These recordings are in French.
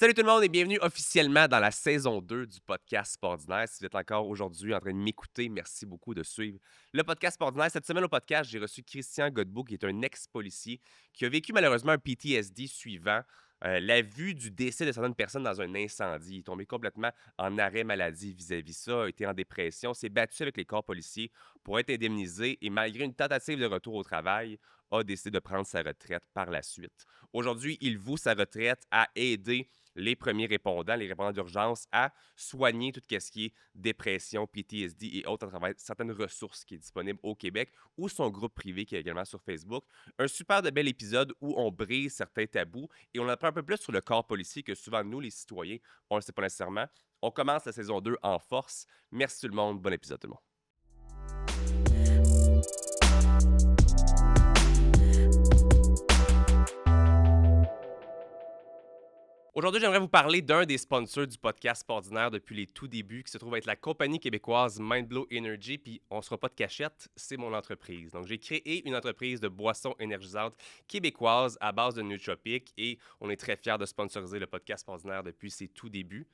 Salut tout le monde et bienvenue officiellement dans la saison 2 du podcast Sportinaire. Si vous êtes encore aujourd'hui en train de m'écouter, merci beaucoup de suivre le podcast Sportinaire. Cette semaine au podcast, j'ai reçu Christian Godbout, qui est un ex-policier qui a vécu malheureusement un PTSD suivant la vue du décès de certaines personnes dans un incendie. Il est tombé complètement en arrêt maladie vis-à-vis ça, a été en dépression, s'est battu avec les corps policiers pour être indemnisé et malgré une tentative de retour au travail, a décidé de prendre sa retraite par la suite. Aujourd'hui, il voue sa retraite à aider les premiers répondants, les répondants d'urgence, à soigner tout ce qui est dépression, PTSD et autres à travers certaines ressources qui est disponibles au Québec ou son groupe privé qui est également sur Facebook. Un super de bel épisode où on brise certains tabous et on apprend un peu plus sur le corps policier que souvent nous, les citoyens, on ne le sait pas nécessairement. On commence la saison 2 en force. Merci tout le monde. Bon épisode tout le monde. Aujourd'hui, j'aimerais vous parler d'un des sponsors du podcast Sportinaire depuis les tout débuts, qui se trouve être la compagnie québécoise Mindblow Energy, puis on ne sera pas de cachette, c'est mon entreprise. Donc, j'ai créé une entreprise de boissons énergisantes québécoises à base de nootropiques et on est très fiers de sponsoriser le podcast Sportinaire depuis ses tout débuts.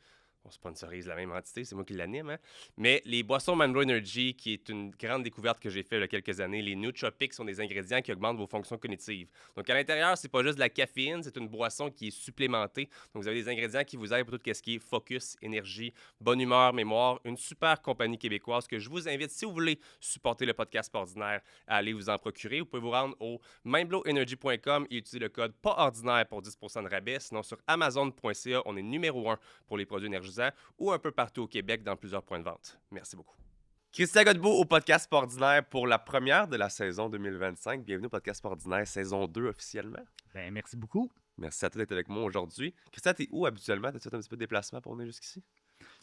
On sponsorise la même entité, c'est moi qui l'anime. Hein? Mais les boissons Mindblow Energy, qui est une grande découverte que j'ai faite il y a quelques années, les nootropiques sont des ingrédients qui augmentent vos fonctions cognitives. Donc à l'intérieur, c'est pas juste de la caféine, c'est une boisson qui est supplémentée. Donc vous avez des ingrédients qui vous aident pour tout ce qui est focus, énergie, bonne humeur, mémoire. Une super compagnie québécoise que je vous invite, si vous voulez supporter le podcast ordinaire, à aller vous en procurer. Vous pouvez vous rendre au mindblowenergy.com et utiliser le code PASORDINAIRE pour 10% de rabais. Sinon sur amazon.ca, on est numéro 1 pour les produits énergisants ou un peu partout au Québec dans plusieurs points de vente. Merci beaucoup. Christian Godbout au podcast Sportinaire pour la première de la saison 2025. Bienvenue au podcast Sportinaire saison 2 officiellement. Ben, merci beaucoup. Merci à toi d'être avec moi aujourd'hui. Christian, t'es où habituellement? T'as-tu fait un petit peu de déplacement pour venir jusqu'ici?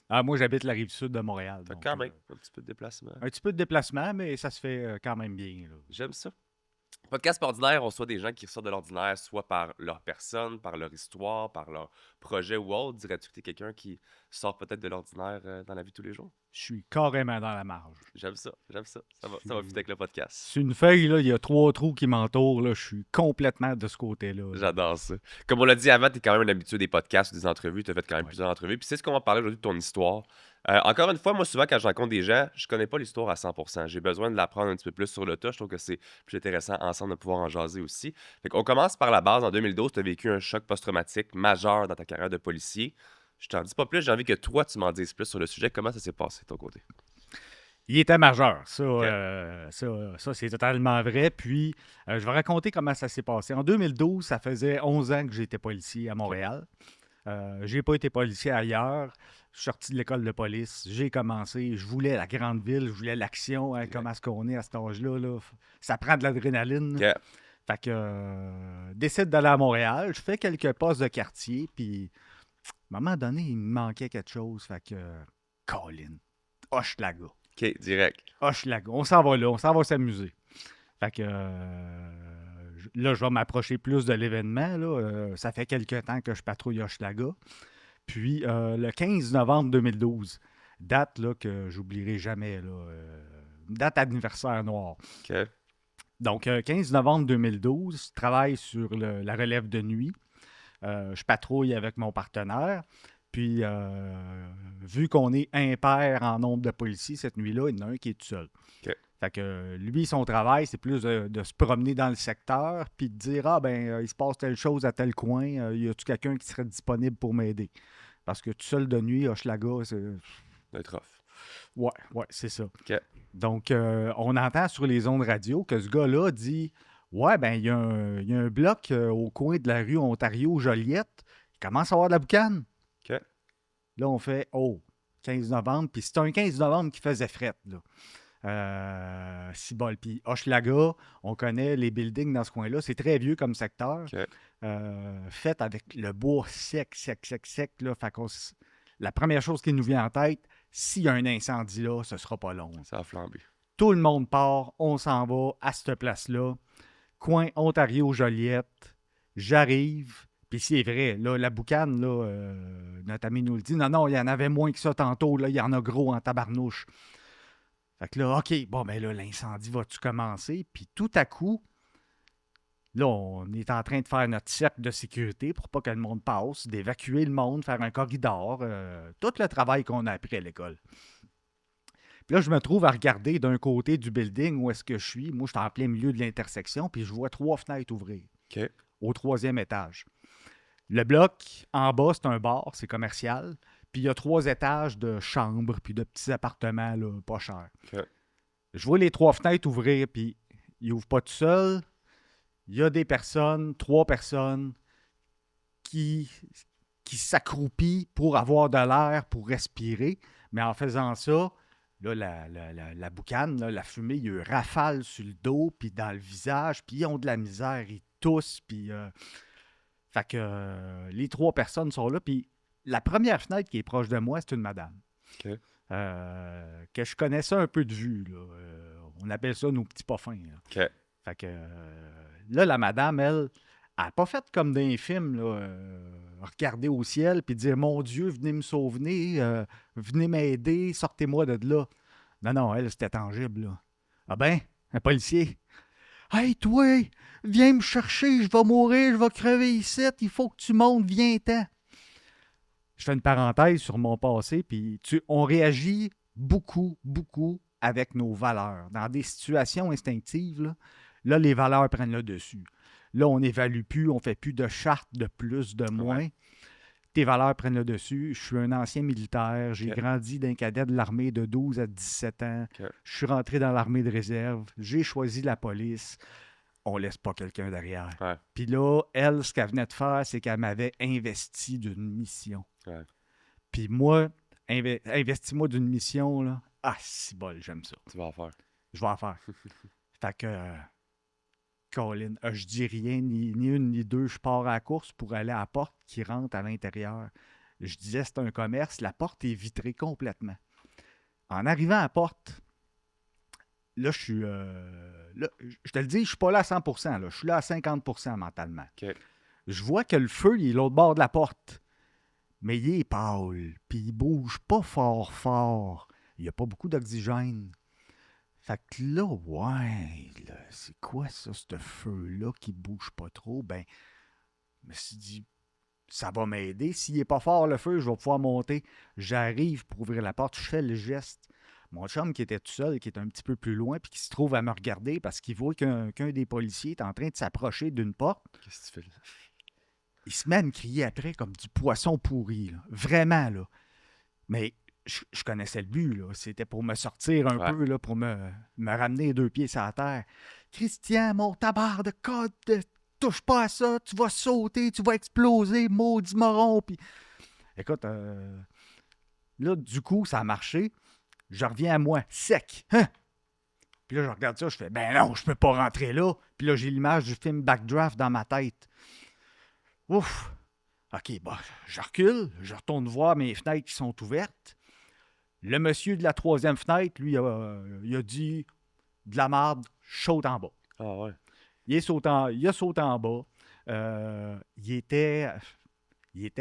Moi, j'habite la Rive-Sud de Montréal. Fait Donc, quand même un petit peu de déplacement. un petit peu de déplacement, mais ça se fait quand même bien. Là. J'aime ça. Podcast ordinaire, on reçoit des gens qui sortent de l'ordinaire, soit par leur personne, par leur histoire, par leur projet ou autre. Dirais-tu que tu es quelqu'un qui sort peut-être de l'ordinaire dans la vie de tous les jours? Je suis carrément dans la marge. J'aime ça, j'aime ça. Ça va vite avec le podcast. Sur une feuille, là, il y a 3 trous qui m'entourent. Là. Je suis complètement de ce côté-là. Là. J'adore ça. Comme on l'a dit avant, tu es quand même un habitué des podcasts ou des entrevues. Tu as fait quand même plusieurs entrevues. Puis c'est ce qu'on va parler aujourd'hui de ton histoire. Encore une fois, moi, souvent, quand je rencontre des gens, je connais pas l'histoire à 100%. J'ai besoin de l'apprendre un petit peu plus sur le tas. Je trouve que c'est plus intéressant ensemble de pouvoir en jaser aussi. Fait qu'on commence par la base. En 2012, tu as vécu un choc post-traumatique majeur dans ta carrière de policier. Je t'en dis pas plus. J'ai envie que toi, tu m'en dises plus sur le sujet. Comment ça s'est passé de ton côté? Il était majeur. Ça, Ok. ça c'est totalement vrai. Puis, je vais raconter comment ça s'est passé. En 2012, ça faisait 11 ans que j'étais policier à Montréal. J'ai pas été policier ailleurs. Je suis sorti de l'école de police. J'ai commencé. Je voulais la grande ville. Je voulais l'action. Hein, comment est-ce qu'on est à cet âge-là? Là. Ça prend de l'adrénaline. Ok. Fait que décide d'aller à Montréal. Je fais quelques postes de quartier. Puis, à un moment donné, il me manquait quelque chose. Fait que, Colin, Hochelaga. OK, direct. Hochelaga. On s'en va là. On s'en va s'amuser. Fait que là, je vais m'approcher plus de l'événement. Là. Ça fait quelques temps que je patrouille Hochelaga. Puis, le 15 novembre 2012, date là, que j'oublierai jamais, là, date anniversaire noire. OK. Donc, 15 novembre 2012, je travaille sur la relève de nuit. Je patrouille avec mon partenaire. Puis, vu qu'on est impair en nombre de policiers cette nuit-là, il y en a un qui est tout seul. OK. Fait que lui, son travail, c'est plus de se promener dans le secteur puis de dire « Ah, ben, il se passe telle chose à tel coin. Y a-tu quelqu'un qui serait disponible pour m'aider? » Parce que tout seul de nuit, Hochelaga, c'est... D'être off. Ouais, c'est ça. OK. Donc, on entend sur les ondes radio que ce gars-là dit « Ouais, ben, il y a un bloc au coin de la rue Ontario-Joliette. Il commence à avoir de la boucane. » OK. Là, on fait « Oh, 15 novembre. » Puis c'est un 15 novembre qui faisait fret, là. Cibole. Puis Hochelaga, on connaît les buildings dans ce coin-là. C'est très vieux comme secteur. OK. Fait avec le bois sec. Là. Fait la première chose qui nous vient en tête, s'il y a un incendie là, ce sera pas long. Ça a flambé. Tout le monde part, on s'en va à cette place-là. Coin Ontario-Joliette. J'arrive. Puis c'est vrai, là, la boucane, là, notre ami nous le dit. Non, il y en avait moins que ça tantôt. Là, il y en a gros en tabarnouche. Fait que là, OK, bon, ben là, l'incendie va-tu commencer? Puis tout à coup, Là, on est en train de faire notre cercle de sécurité pour pas que le monde passe, d'évacuer le monde, faire un corridor, tout le travail qu'on a appris à l'école. Puis là, je me trouve à regarder d'un côté du building où est-ce que je suis. Moi, je suis en plein milieu de l'intersection, puis je vois 3 fenêtres ouvrir OK. au 3e étage. Le bloc en bas, c'est un bar, c'est commercial. Puis il y a 3 étages de chambres, puis de petits appartements là, pas chers. OK. Je vois les 3 fenêtres ouvrir, puis ils n'ouvrent pas tout seuls. Il y a des personnes, 3 personnes, qui s'accroupissent pour avoir de l'air, pour respirer. Mais en faisant ça, là, la boucane, là, la fumée, il y a eu rafale sur le dos, puis dans le visage, puis ils ont de la misère, ils toussent, puis... Fait que les 3 personnes sont là, puis la première fenêtre qui est proche de moi, c'est une madame. OK. Que je connaissais un peu de vue, là. On appelle ça nos petits pas fins, là. OK. Fait que là, la madame, elle n'a pas fait comme dans les films, là, regarder au ciel puis dire mon Dieu, venez me sauver, venez m'aider, sortez-moi de là. Non, non, elle, c'était tangible, là. Ah ben, un policier. Hey, toi, viens me chercher, je vais mourir, je vais crever ici, il faut que tu montes, viens-t'en. Je fais une parenthèse sur mon passé, puis on réagit beaucoup, beaucoup avec nos valeurs. Dans des situations instinctives, là, les valeurs prennent le dessus. Là, on n'évalue plus, on ne fait plus de charte de plus, de moins. Ouais. Tes valeurs prennent le dessus. Je suis un ancien militaire. J'ai OK. grandi d'un cadet de l'armée de 12 à 17 ans. OK. Je suis rentré dans l'armée de réserve. J'ai choisi la police. On laisse pas quelqu'un derrière. Ouais. Puis là, elle, ce qu'elle venait de faire, c'est qu'elle m'avait investi d'une mission. Ouais. Puis moi, investis-moi d'une mission, là. Ah, si bol, j'aime ça. Tu vas en faire. Je vais en faire. Fait que, Colin, je dis rien, ni une ni deux. Je pars à la course pour aller à la porte qui rentre à l'intérieur. Je disais, c'est un commerce. La porte est vitrée complètement. En arrivant à la porte, là, je suis... là, je te le dis, je suis pas là à 100%. Là. Je suis là à 50% mentalement. OK. Je vois que le feu, il est l'autre bord de la porte. Mais il est pâle, puis il bouge pas fort. Il n'y a pas beaucoup d'oxygène. Fait que là, ouais, là, c'est quoi ça, ce feu-là qui bouge pas trop? Ben, je me suis dit, ça va m'aider. S'il est pas fort, le feu, je vais pouvoir monter. J'arrive pour ouvrir la porte, je fais le geste. Mon chum qui était tout seul, qui est un petit peu plus loin, puis qui se trouve à me regarder parce qu'il voit qu'un des policiers est en train de s'approcher d'une porte. Qu'est-ce que tu fais là? Il se met à me crier après comme du poisson pourri. Là. Vraiment, là. Mais je connaissais le but, là. C'était pour me sortir un peu, là, pour me ramener les 2 pieds sur la terre. Christian, mon tabarre de code, touche pas à ça, tu vas sauter, tu vas exploser, maudit moron. Puis... Écoute, là, du coup, ça a marché. Je reviens à moi, sec. Hein? Puis là, je regarde ça, je fais, ben non, je peux pas rentrer là. Puis là, j'ai l'image du film Backdraft dans ma tête. Ouf! OK, bon, je recule, je retourne voir mes fenêtres qui sont ouvertes. Le monsieur de la 3e fenêtre, lui, il a dit de la marde, saute en bas. Ah ouais. Il a sauté en bas. Il était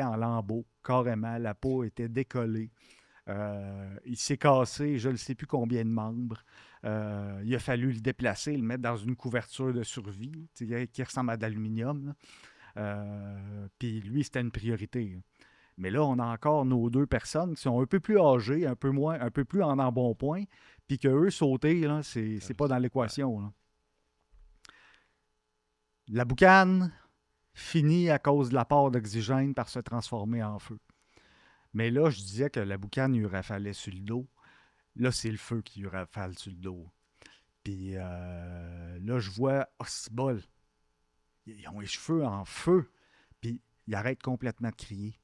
en lambeaux, carrément. La peau était décollée. Il s'est cassé, je ne sais plus combien de membres. Il a fallu le déplacer, le mettre dans une couverture de survie qui ressemble à de l'aluminium. Puis lui, c'était une priorité. Mais là, on a encore nos 2 personnes qui sont un peu plus âgées, un peu plus en embonpoint, puis qu'eux, sauter, là, c'est pas dans l'équation. Là. La boucane finit à cause de l'apport d'oxygène par se transformer en feu. Mais là, je disais que la boucane lui rafalait sur le dos. Là, c'est le feu qui lui rafale sur le dos. Puis là, je vois, oh, c'est bol. Ils ont les cheveux en feu. Puis ils arrêtent complètement de crier.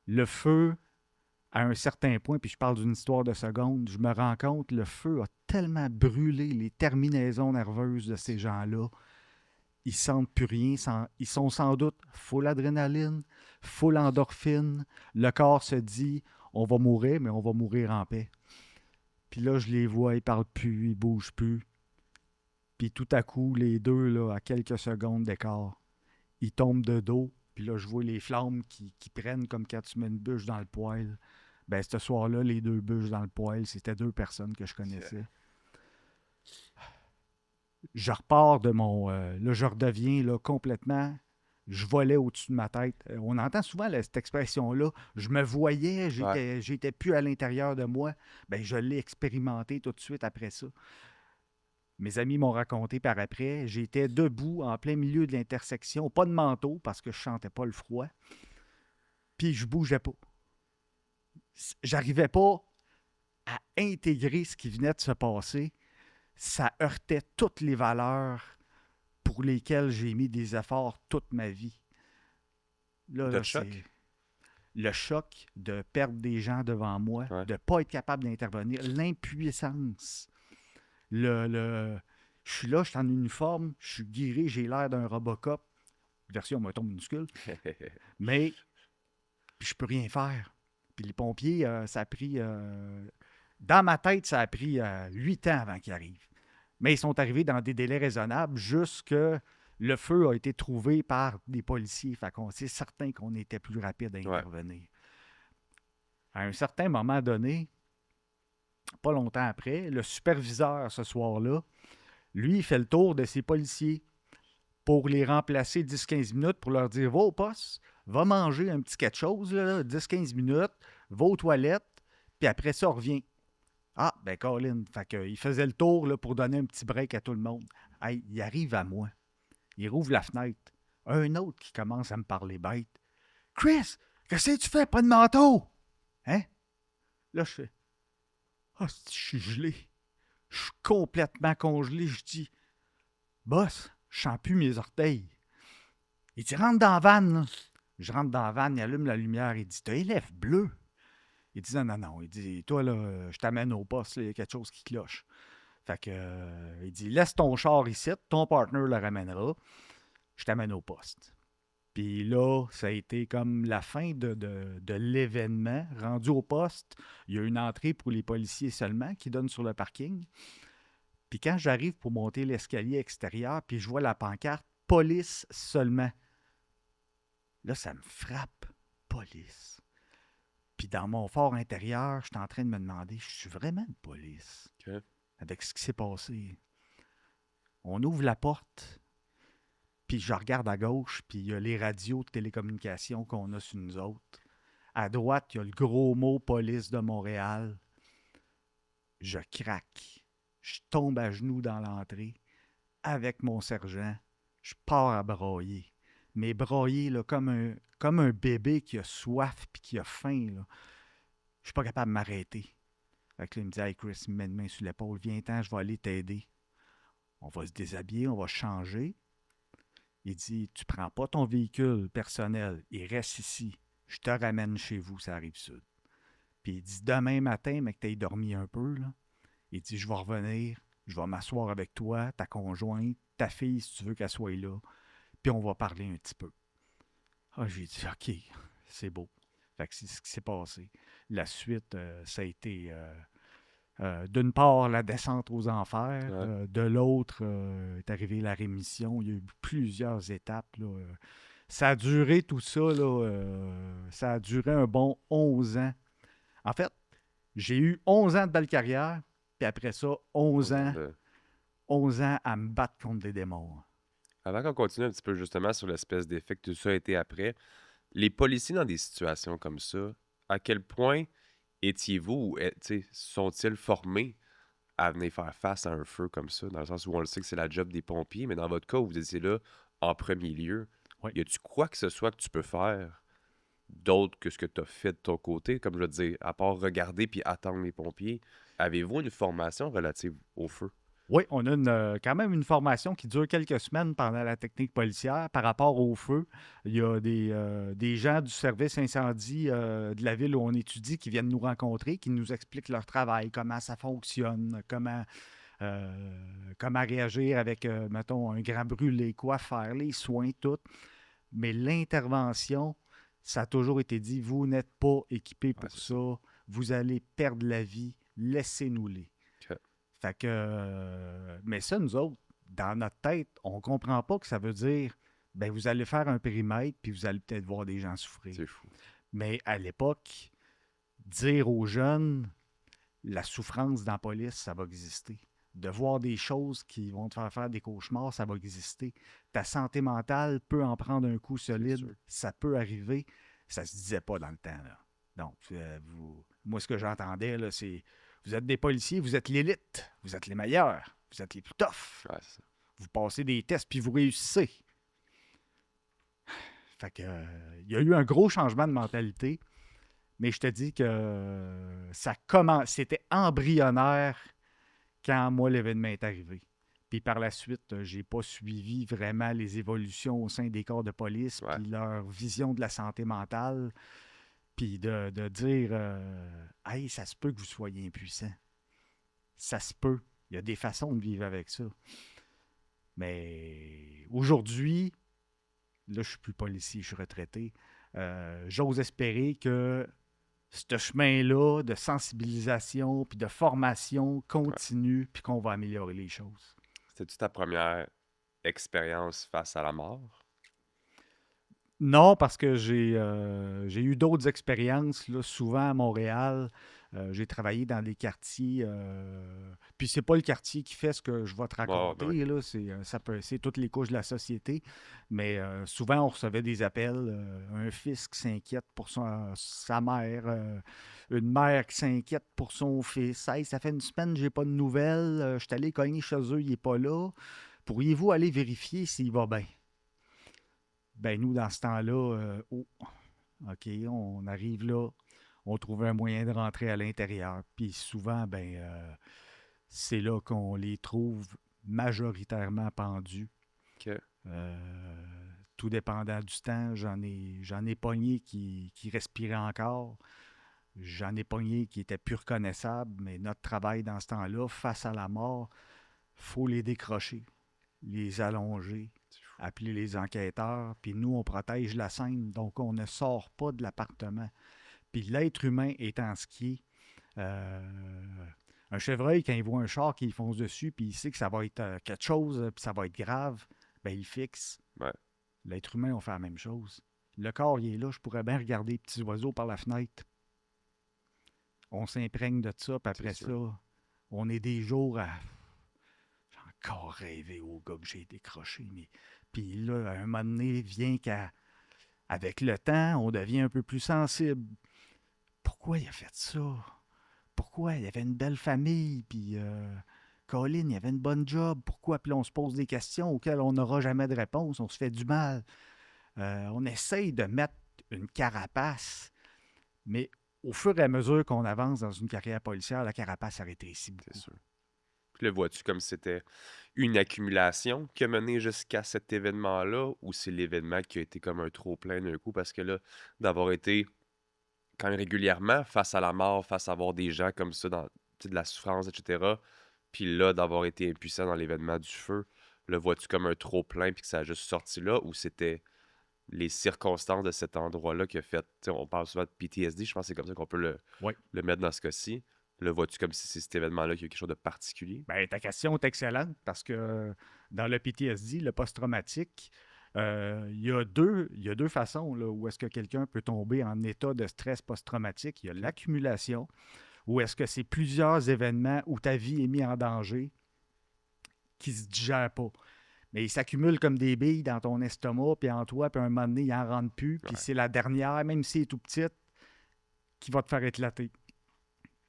Le feu, à un certain point, puis je parle d'une histoire de seconde, je me rends compte, le feu a tellement brûlé les terminaisons nerveuses de ces gens-là. Ils sentent plus rien. Ils sont sans doute full adrénaline, full endorphine. Le corps se dit, on va mourir, mais on va mourir en paix. Puis là, je les vois, ils parlent plus, ils bougent plus. Puis tout à coup, les 2, là, à quelques secondes d'écart, ils tombent de dos. Puis là, je vois les flammes qui prennent comme quand tu mets une bûche dans le poêle. Ben, ce soir-là, les 2 bûches dans le poêle, c'était 2 personnes que je connaissais. je repars de mon... là, je redeviens là, complètement... Je volais au-dessus de ma tête. On entend souvent cette expression-là. Je me voyais, Ouais. j'étais plus à l'intérieur de moi. Ben, je l'ai expérimenté tout de suite après ça. Mes amis m'ont raconté par après. J'étais debout en plein milieu de l'intersection, pas de manteau parce que je sentais pas le froid. Puis je bougeais pas. J'arrivais pas à intégrer ce qui venait de se passer. Ça heurtait toutes les valeurs pour lesquelles j'ai mis des efforts toute ma vie. De Là, choc? c'est le choc de perdre des gens devant moi, Ouais. de ne pas être capable d'intervenir, l'impuissance. Je suis là, je suis en uniforme, je suis guéri, j'ai l'air d'un Robocop, version mettons minuscule, mais je peux rien faire. Puis les pompiers, ça a pris... dans ma tête, ça a pris 8 ans avant qu'ils arrivent. Mais ils sont arrivés dans des délais raisonnables jusque le feu a été trouvé par des policiers. Fait qu'on c'est certain qu'on était plus rapide à intervenir. À un certain moment donné, pas longtemps après, le superviseur ce soir-là, lui, il fait le tour de ses policiers pour les remplacer 10-15 minutes pour leur dire « Va au poste, va manger un petit quelque chose, 10-15 minutes, va aux toilettes, puis après ça, revient. » Ah, ben Colin, fait que, il faisait le tour là, pour donner un petit break à tout le monde. Hey, il arrive à moi. Il rouvre la fenêtre. Un autre qui commence à me parler bête. « Chris, qu'est-ce que tu fais? Pas de manteau! » Hein? Là, je fais « Ah, je suis gelé. Je suis complètement congelé. » Je dis « Boss, je sens plus mes orteils. » Il dit « Rentre dans la vanne. » Là. Je rentre dans la vanne, il allume la lumière. Il dit « T'as les lèvres bleues. » Il dit « Non, non, non. » Il dit « Toi, là, je t'amène au poste. Il y a quelque chose qui cloche. » Fait que, il dit « Laisse ton char ici. Ton partner le ramènera. Je t'amène au poste. » Puis là, ça a été comme la fin de l'événement. Rendu au poste, il y a une entrée pour les policiers seulement qui donne sur le parking. Puis quand j'arrive pour monter l'escalier extérieur, puis je vois la pancarte « Police seulement », là, ça me frappe. Police. Puis dans mon fort intérieur, je suis en train de me demander, je suis vraiment une police? Okay. Avec ce qui s'est passé. On ouvre la porte, puis je regarde à gauche, puis il y a les radios de télécommunications qu'on a sur nous autres. À droite, il y a le gros mot « Police de Montréal ». Je craque. Je tombe à genoux dans l'entrée avec mon sergent. Je pars à brailler. Mais brailler là, comme un bébé qui a soif puis qui a faim. Là. Je suis pas capable de m'arrêter. Fait que là, il me dit « Hey Chris, il me met une main sur l'épaule. Viens-t'en, je vais aller t'aider. » On va se déshabiller, on va changer. Il dit « Tu prends pas ton véhicule personnel. Il reste ici. Je te ramène chez vous, ça arrive sud. » Puis il dit « Demain matin, mais que tu aies dormi un peu, là. » Il dit « Je vais revenir. Je vais m'asseoir avec toi, ta conjointe, ta fille, si tu veux qu'elle soit là. Puis on va parler un petit peu. » Ah, j'ai dit « OK, c'est beau. » Fait que c'est ce qui s'est passé. La suite, ça a été... d'une part, la descente aux enfers. Ouais. De l'autre, est arrivée la rémission. Il y a eu plusieurs étapes. Là. Ça a duré tout ça. Là, ça a duré un bon 11 ans. En fait, j'ai eu 11 ans de belle carrière. Puis après ça, 11 ans à me battre contre des démons. Avant qu'on continue un petit peu justement sur l'espèce d'effet que tout ça a été après, les policiers dans des situations comme ça, à quel point étiez-vous, sont-ils formés à venir faire face à un feu comme ça, dans le sens où on le sait que c'est la job des pompiers, mais dans votre cas où vous étiez là en premier lieu, Oui. y a-tu quoi que ce soit que tu peux faire d'autre que ce que tu as fait de ton côté, comme je veux dire, à part regarder puis attendre les pompiers, avez-vous une formation relative au feu? Oui, on a quand même une formation qui dure quelques semaines pendant la technique policière par rapport au feu. Il y a des gens du service incendie de la ville où on étudie qui viennent nous rencontrer, qui nous expliquent leur travail, comment ça fonctionne, comment réagir avec, mettons, un grand brûlé, quoi faire, les soins, tout. Mais l'intervention, ça a toujours été dit, vous n'êtes pas équipé pour ça, vous allez perdre la vie, laissez-nous-les. Fait que, mais ça, nous autres, dans notre tête, on ne comprend pas que ça veut dire, ben vous allez faire un périmètre, puis vous allez peut-être voir des gens souffrir. C'est fou. Mais à l'époque, dire aux jeunes, la souffrance dans la police, ça va exister. de voir des choses qui vont te faire faire des cauchemars, ça va exister. Ta santé mentale peut en prendre un coup solide, sûr. ça peut arriver. Ça se disait pas dans le temps, là. Donc, moi, ce que j'entendais, là, c'est vous êtes des policiers, vous êtes l'élite, vous êtes les meilleurs, vous êtes les plus toughs. Ouais, c'est ça. Vous passez des tests puis vous réussissez. Fait que, il y a eu un gros changement de mentalité, mais je te dis que ça commence, c'était embryonnaire quand moi l'événement est arrivé. Puis par la suite, j'ai pas suivi vraiment les évolutions au sein des corps de police, Ouais. puis leur vision de la santé mentale, puis de dire hey, ça se peut que vous soyez impuissant. Ça se peut. Il y a des façons de vivre avec ça. Mais aujourd'hui, là, je suis plus policier, je suis retraité. J'ose espérer que ce chemin-là de sensibilisation puis de formation continue puis qu'on va améliorer les choses. C'était-tu ta première expérience face à la mort? Non, parce que j'ai eu d'autres expériences, là, souvent à Montréal. J'ai travaillé dans des quartiers. Puis c'est pas le quartier qui fait ce que je vais te raconter, oui. là, c'est toutes les couches de la société. Mais souvent, on recevait des appels. Un fils qui s'inquiète pour sa mère. Une mère qui s'inquiète pour son fils. Hey, ça fait une semaine que j'ai pas de nouvelles. Je suis allé cogner chez eux, il n'est pas là. Pourriez-vous aller vérifier s'il va bien? Ben nous, dans ce temps-là, OK, on arrive là, on trouve un moyen de rentrer à l'intérieur. Puis souvent, c'est là qu'on les trouve majoritairement pendus. OK. Tout dépendant du temps, j'en ai pogné qui respiraient encore. J'en ai pogné qui étaient plus reconnaissables, mais notre travail dans ce temps-là, face à la mort, faut les décrocher, les allonger, appeler les enquêteurs, puis nous, on protège la scène, donc on ne sort pas de l'appartement. Puis l'être humain étant ce qui est, un chevreuil, quand il voit un char qui fonce dessus, puis il sait que ça va être quelque chose, puis ça va être grave, ben il fixe. Ouais. L'être humain, on fait la même chose. Le corps, il est là, je pourrais bien regarder les petits oiseaux par la fenêtre. On s'imprègne de ça, puis après ça, on est des jours à... J'ai encore rêvé au gars que j'ai décroché, mais... Puis là, à un moment donné, vient qu'avec le temps, on devient un peu plus sensible. Pourquoi il a fait ça? Pourquoi? Il avait une belle famille, puis Colin, il avait une bonne job. Pourquoi? Puis là, on se pose des questions auxquelles on n'aura jamais de réponse. On se fait du mal. On essaye de mettre une carapace, mais au fur et à mesure qu'on avance dans une carrière policière, la carapace a rétréci beaucoup. C'est sûr. Puis le vois-tu comme si c'était une accumulation qui a mené jusqu'à cet événement-là, ou c'est l'événement qui a été comme un trop-plein d'un coup? Parce que là, d'avoir été quand même régulièrement face à la mort, face à voir des gens comme ça, dans de la souffrance, etc., puis là, d'avoir été impuissant dans l'événement du feu, le vois-tu comme un trop-plein puis que ça a juste sorti là, ou c'était les circonstances de cet endroit-là qui a fait... On parle souvent de PTSD, je pense que c'est comme ça qu'on peut le mettre dans ce cas-ci. Le vois-tu comme si c'est cet événement-là qui a quelque chose de particulier? Ben, ta question est excellente parce que dans le PTSD, le post-traumatique, il y a deux façons là, où est-ce que quelqu'un peut tomber en état de stress post-traumatique. Il y a l'accumulation, où est-ce que c'est plusieurs événements où ta vie est mise en danger qui ne se digèrent pas. Mais ils s'accumulent comme des billes dans ton estomac, puis en toi, puis à un moment donné, ils n'en rentrent plus, puis c'est la dernière, même si elle est tout petite, qui va te faire éclater.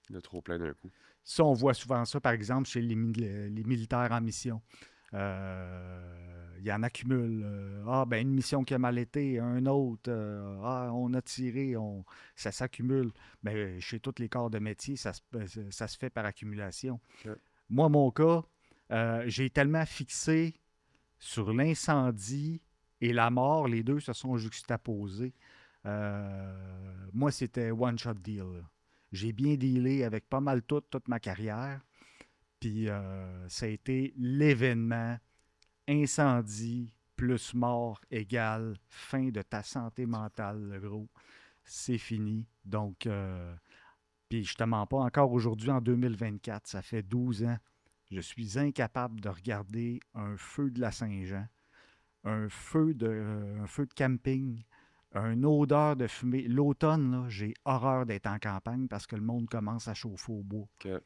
Le trop plein d'un coup. Ça, on voit souvent ça, par exemple, chez les militaires en mission. Il en accumule. Une mission qui a mal été, un autre. On a tiré, ça s'accumule. Mais chez tous les corps de métier, ça se fait par accumulation. Okay. Moi, mon cas, j'ai tellement fixé sur l'incendie et la mort, les deux se sont juxtaposés. Moi, c'était one-shot deal. Là. J'ai bien dealé avec pas mal toute ma carrière. Puis ça a été l'événement incendie plus mort égale fin de ta santé mentale, le gros. C'est fini. Donc, puis je te mens pas, encore aujourd'hui, en 2024, ça fait 12 ans, je suis incapable de regarder un feu de la Saint-Jean, un feu de camping, une odeur de fumée. L'automne, là, j'ai horreur d'être en campagne parce que le monde commence à chauffer au bois. Okay.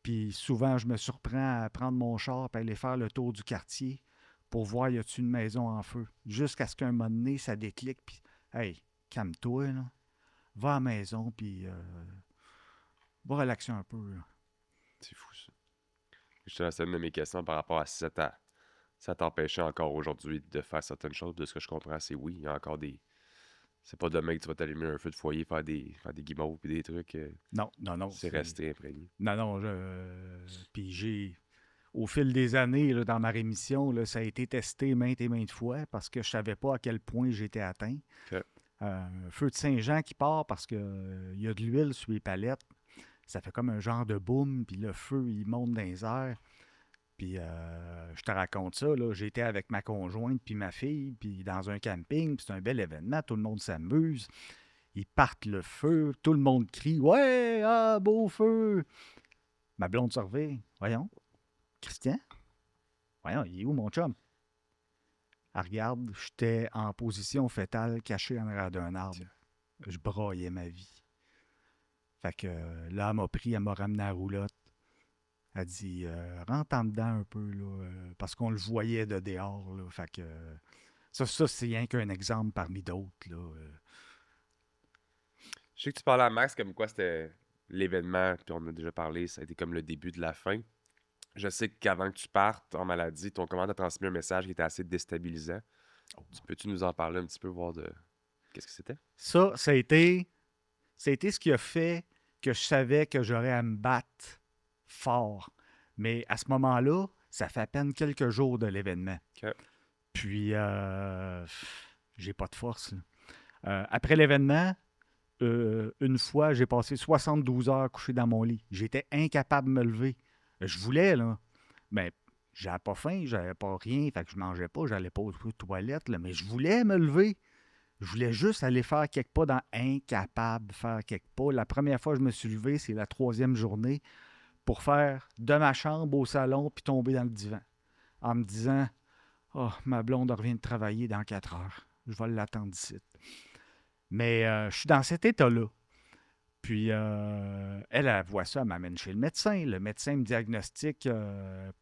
Puis souvent, je me surprends à prendre mon char et aller faire le tour du quartier pour voir y a-t-il une maison en feu. Jusqu'à ce qu'un moment donné, ça déclic. Puis, hey, calme-toi, là. Va à la maison, puis va relaxer un peu, là. C'est fou, ça. Justement, c'est une de mes questions par rapport à si ça t'empêchait encore aujourd'hui de faire certaines choses. De ce que je comprends, c'est oui, il y a encore des... C'est pas demain que tu vas t'allumer un feu de foyer, faire des guimauves et des trucs. Non, non, non. C'est resté imprégné. Non, non. Puis au fil des années, là, dans ma rémission, là, ça a été testé maintes et maintes fois parce que je savais pas à quel point j'étais atteint. OK. Feu de Saint-Jean qui part parce qu'il y a de l'huile sur les palettes. Ça fait comme un genre de boom, puis le feu, il monte dans les airs. Puis je te raconte ça, là, j'étais avec ma conjointe puis ma fille, puis dans un camping, puis c'est un bel événement, tout le monde s'amuse. Ils partent le feu, tout le monde crie « Ouais, ah, beau feu! » Ma blonde se revient. « Voyons, Christian? Voyons, il est où mon chum? » Elle regarde, j'étais en position fétale, caché en arrière d'un arbre. Je braillais ma vie. Fait que là, elle m'a pris, elle m'a ramené à la roulotte. Elle dit rentre en dedans un peu, là, parce qu'on le voyait de dehors. Là, fait que ça c'est rien qu'un exemple parmi d'autres. Là. Je sais que tu parlais à Max comme quoi c'était l'événement, puis on en a déjà parlé, ça a été comme le début de la fin. Je sais qu'avant que tu partes en maladie, ton commande a transmis un message qui était assez déstabilisant. Peux-tu nous en parler un petit peu, voir de qu'est-ce que c'était? Ça a été ce qui a fait que je savais que j'aurais à me battre fort. Mais à ce moment-là, ça fait à peine quelques jours de l'événement. OK. Puis, j'ai pas de force. Après l'événement, une fois, j'ai passé 72 heures couché dans mon lit. J'étais incapable de me lever. Je voulais, là. Mais j'avais pas faim, j'avais pas rien, fait que je mangeais pas, j'allais pas aux toilettes, là, mais je voulais me lever. Je voulais juste aller faire quelques pas dans incapable de faire quelques pas. La première fois que je me suis levé, c'est la 3e journée pour faire de ma chambre au salon puis tomber dans le divan. En me disant « Oh, ma blonde revient de travailler dans 4 heures. Je vais l'attendre ici. » Mais je suis dans cet état-là. Puis, elle voit ça, elle m'amène chez le médecin. Le médecin me diagnostique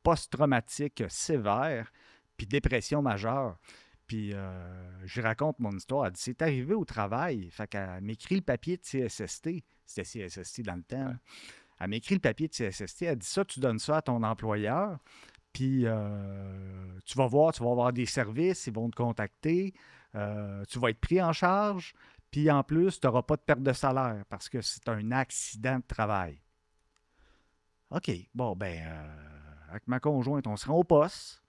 post-traumatique sévère, puis dépression majeure. Puis, je raconte mon histoire. Elle dit, c'est arrivé au travail. Fait qu'elle m'écrit le papier de CSST. C'était CSST dans le temps. Ouais. Elle m'écrit le papier de CSST. Elle dit, ça, tu donnes ça à ton employeur. Puis, tu vas voir, tu vas avoir des services, ils vont te contacter. Tu vas être pris en charge. Puis en plus, tu n'auras pas de perte de salaire parce que c'est un accident de travail. OK, bon, ben, avec ma conjointe, on se rend au poste.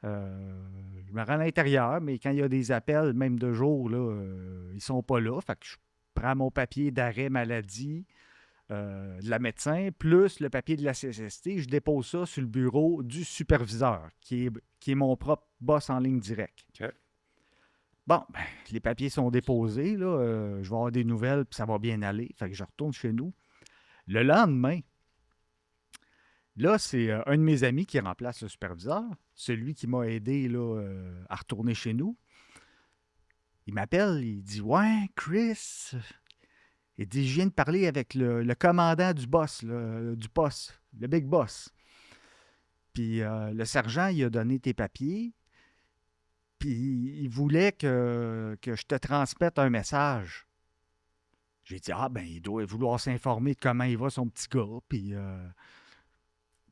Je me rends à l'intérieur, mais quand il y a des appels, même de jour, là, ils ne sont pas là. Fait que je prends mon papier d'arrêt maladie de la médecin, plus le papier de la CSST. Je dépose ça sur le bureau du superviseur, qui est mon propre boss en ligne directe. OK. Bon, ben, les papiers sont déposés, là, je vais avoir des nouvelles, puis ça va bien aller. Fait que je retourne chez nous. Le lendemain, là, c'est un de mes amis qui remplace le superviseur, celui qui m'a aidé là, à retourner chez nous. Il m'appelle, il dit « Ouais, Chris, il dit, je viens de parler avec le commandant du boss, du poste, le big boss. Puis le sergent, il a donné tes papiers. Puis il voulait que je te transmette un message. » J'ai dit, ah ben, il doit vouloir s'informer de comment il va son petit gars. Puis,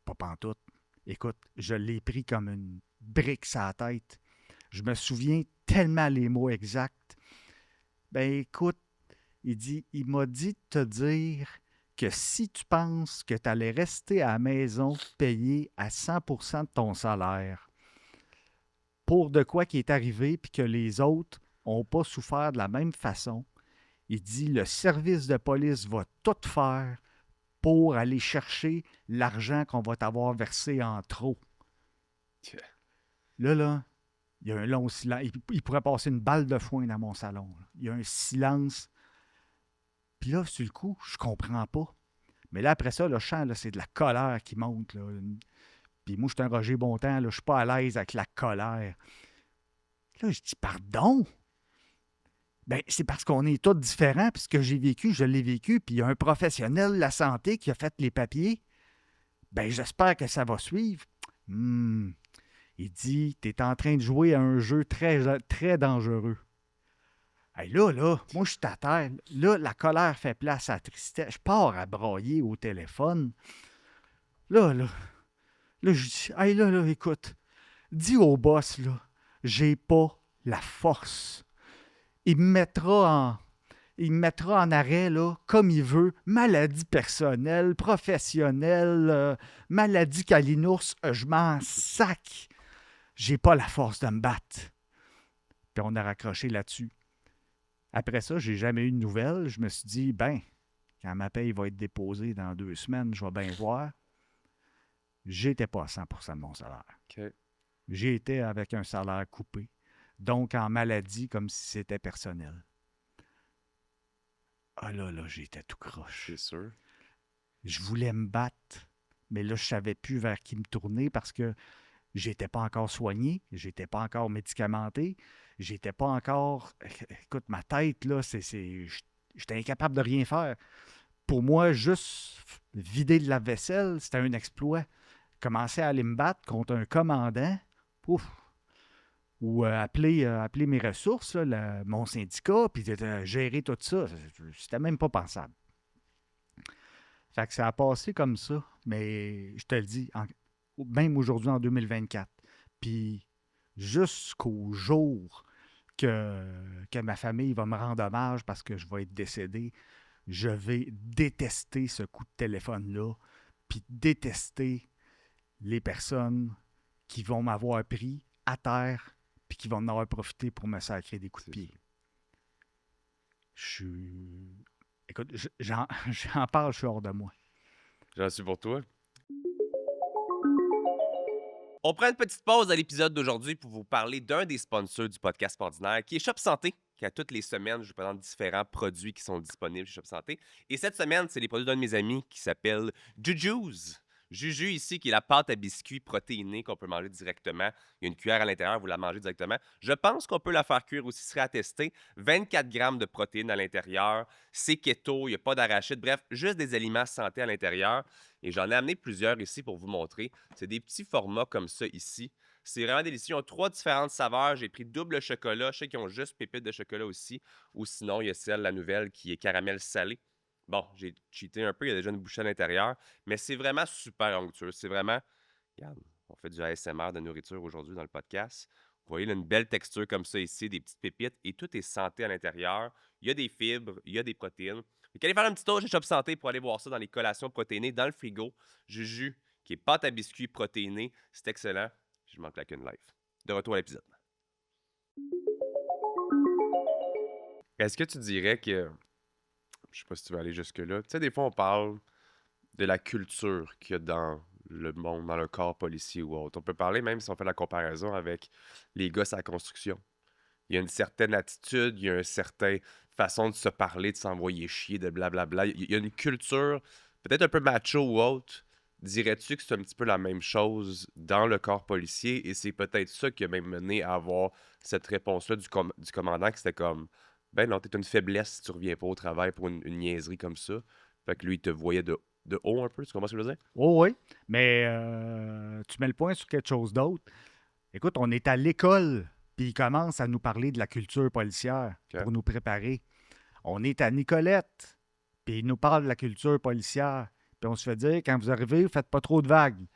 pas pantoute. Écoute, je l'ai pris comme une brique sur la tête. Je me souviens tellement les mots exacts. Ben, écoute, il m'a dit de te dire que si tu penses que tu allais rester à la maison payé à 100% de ton salaire, pour de quoi qui est arrivé puis que les autres n'ont pas souffert de la même façon, il dit le service de police va tout faire pour aller chercher l'argent qu'on va t'avoir versé en trop. Là, il y a un long silence. Il pourrait passer une balle de foin dans mon salon. Là. Il y a un silence. Puis là, sur le coup, je comprends pas. Mais là, après ça, le chant, là, c'est de la colère qui monte. Là. Puis moi, je suis un Roger Bontemps, là, je suis pas à l'aise avec la colère. Là, je dis, pardon? Ben, c'est parce qu'on est tous différents, puis ce que j'ai vécu, je l'ai vécu, puis il y a un professionnel de la santé qui a fait les papiers. Ben, j'espère que ça va suivre. Il dit, tu es en train de jouer à un jeu très, très dangereux. Hey, là, moi, je suis à terre. Là, la colère fait place à la tristesse. Je pars à brailler au téléphone. Là, je dis, hey, là, écoute, dis au boss, là, j'ai pas la force. Il me mettra en arrêt, là, comme il veut, maladie personnelle, professionnelle, maladie calinours, je m'en sac. J'ai pas la force de me battre. Puis on a raccroché là-dessus. Après ça, j'ai jamais eu de nouvelles. Je me suis dit, ben, quand ma paye va être déposée dans 2 semaines, je vais bien voir. J'étais pas à 100% de mon salaire. OK. J'étais avec un salaire coupé. Donc, en maladie, comme si c'était personnel. Ah là, j'étais tout croche. C'est sûr. Je voulais me battre, mais là, je savais plus vers qui me tourner parce que j'étais pas encore soigné, j'étais pas encore médicamenté, j'étais pas encore... Écoute, ma tête, là, j'étais incapable de rien faire. Pour moi, juste vider de la vaisselle, c'était un exploit. Commencer à aller me battre contre un commandant, ouf, ou appeler mes ressources, là, mon syndicat, puis gérer tout ça, c'était même pas pensable. Fait que ça a passé comme ça, mais je te le dis, même aujourd'hui en 2024. Puis jusqu'au jour que ma famille va me rendre hommage parce que je vais être décédé, je vais détester ce coup de téléphone-là, puis détester les personnes qui vont m'avoir pris à terre puis qui vont en avoir profité pour me sacrer des coups de pied. Écoute, j'en parle, je suis hors de moi. J'en suis pour toi. On prend une petite pause à l'épisode d'aujourd'hui pour vous parler d'un des sponsors du podcast Ordinaire, qui est Shop Santé, qui à toutes les semaines, je vous présente différents produits qui sont disponibles chez Shop Santé. Et cette semaine, c'est les produits d'un de mes amis qui s'appelle Juju's. Juju ici, qui est la pâte à biscuits protéinée qu'on peut manger directement. Il y a une cuillère à l'intérieur, vous la mangez directement. Je pense qu'on peut la faire cuire aussi, ce serait à tester. 24 grammes de protéines à l'intérieur. C'est keto, il n'y a pas d'arachide. Bref, juste des aliments santé à l'intérieur. Et j'en ai amené plusieurs ici pour vous montrer. C'est des petits formats comme ça ici. C'est vraiment délicieux. Ils ont 3 différentes saveurs. J'ai pris double chocolat. Je sais qu'ils ont juste pépites de chocolat aussi. Ou sinon, il y a celle, la nouvelle, qui est caramel salé. Bon, j'ai cheaté un peu. Il y a déjà une bouchée à l'intérieur. Mais c'est vraiment super onctueux. C'est vraiment... Regarde, on fait du ASMR de nourriture aujourd'hui dans le podcast. Vous voyez, là, une belle texture comme ça ici, des petites pépites. Et tout est santé à l'intérieur. Il y a des fibres, il y a des protéines. Donc, allez faire un petit tour chez Shop Santé pour aller voir ça dans les collations protéinées dans le frigo. Juju, qui est pâte à biscuits protéinée. C'est excellent. Je manque la qu'une live. De retour à l'épisode. Est-ce que tu dirais que... Je sais pas si tu veux aller jusque-là. Tu sais, des fois, on parle de la culture qu'il y a dans le monde, dans le corps policier ou autre. On peut parler même si on fait la comparaison avec les gosses à la construction. Il y a une certaine attitude, il y a une certaine façon de se parler, de s'envoyer chier, de blablabla. Il y a une culture peut-être un peu macho ou autre. Dirais-tu que c'est un petit peu la même chose dans le corps policier et c'est peut-être ça qui a même mené à avoir cette réponse-là du commandant qui c'était comme ben non, t'es une faiblesse si tu reviens pas au travail pour une niaiserie comme ça. Fait que lui, il te voyait de haut un peu, tu comprends ce que je veux dire? Oh oui, mais tu mets le point sur quelque chose d'autre. Écoute, on est à l'école, puis il commence à nous parler de la culture policière Ok. pour nous préparer. On est à Nicolette, puis il nous parle de la culture policière. Puis on se fait dire, quand vous arrivez, faites pas trop de vagues.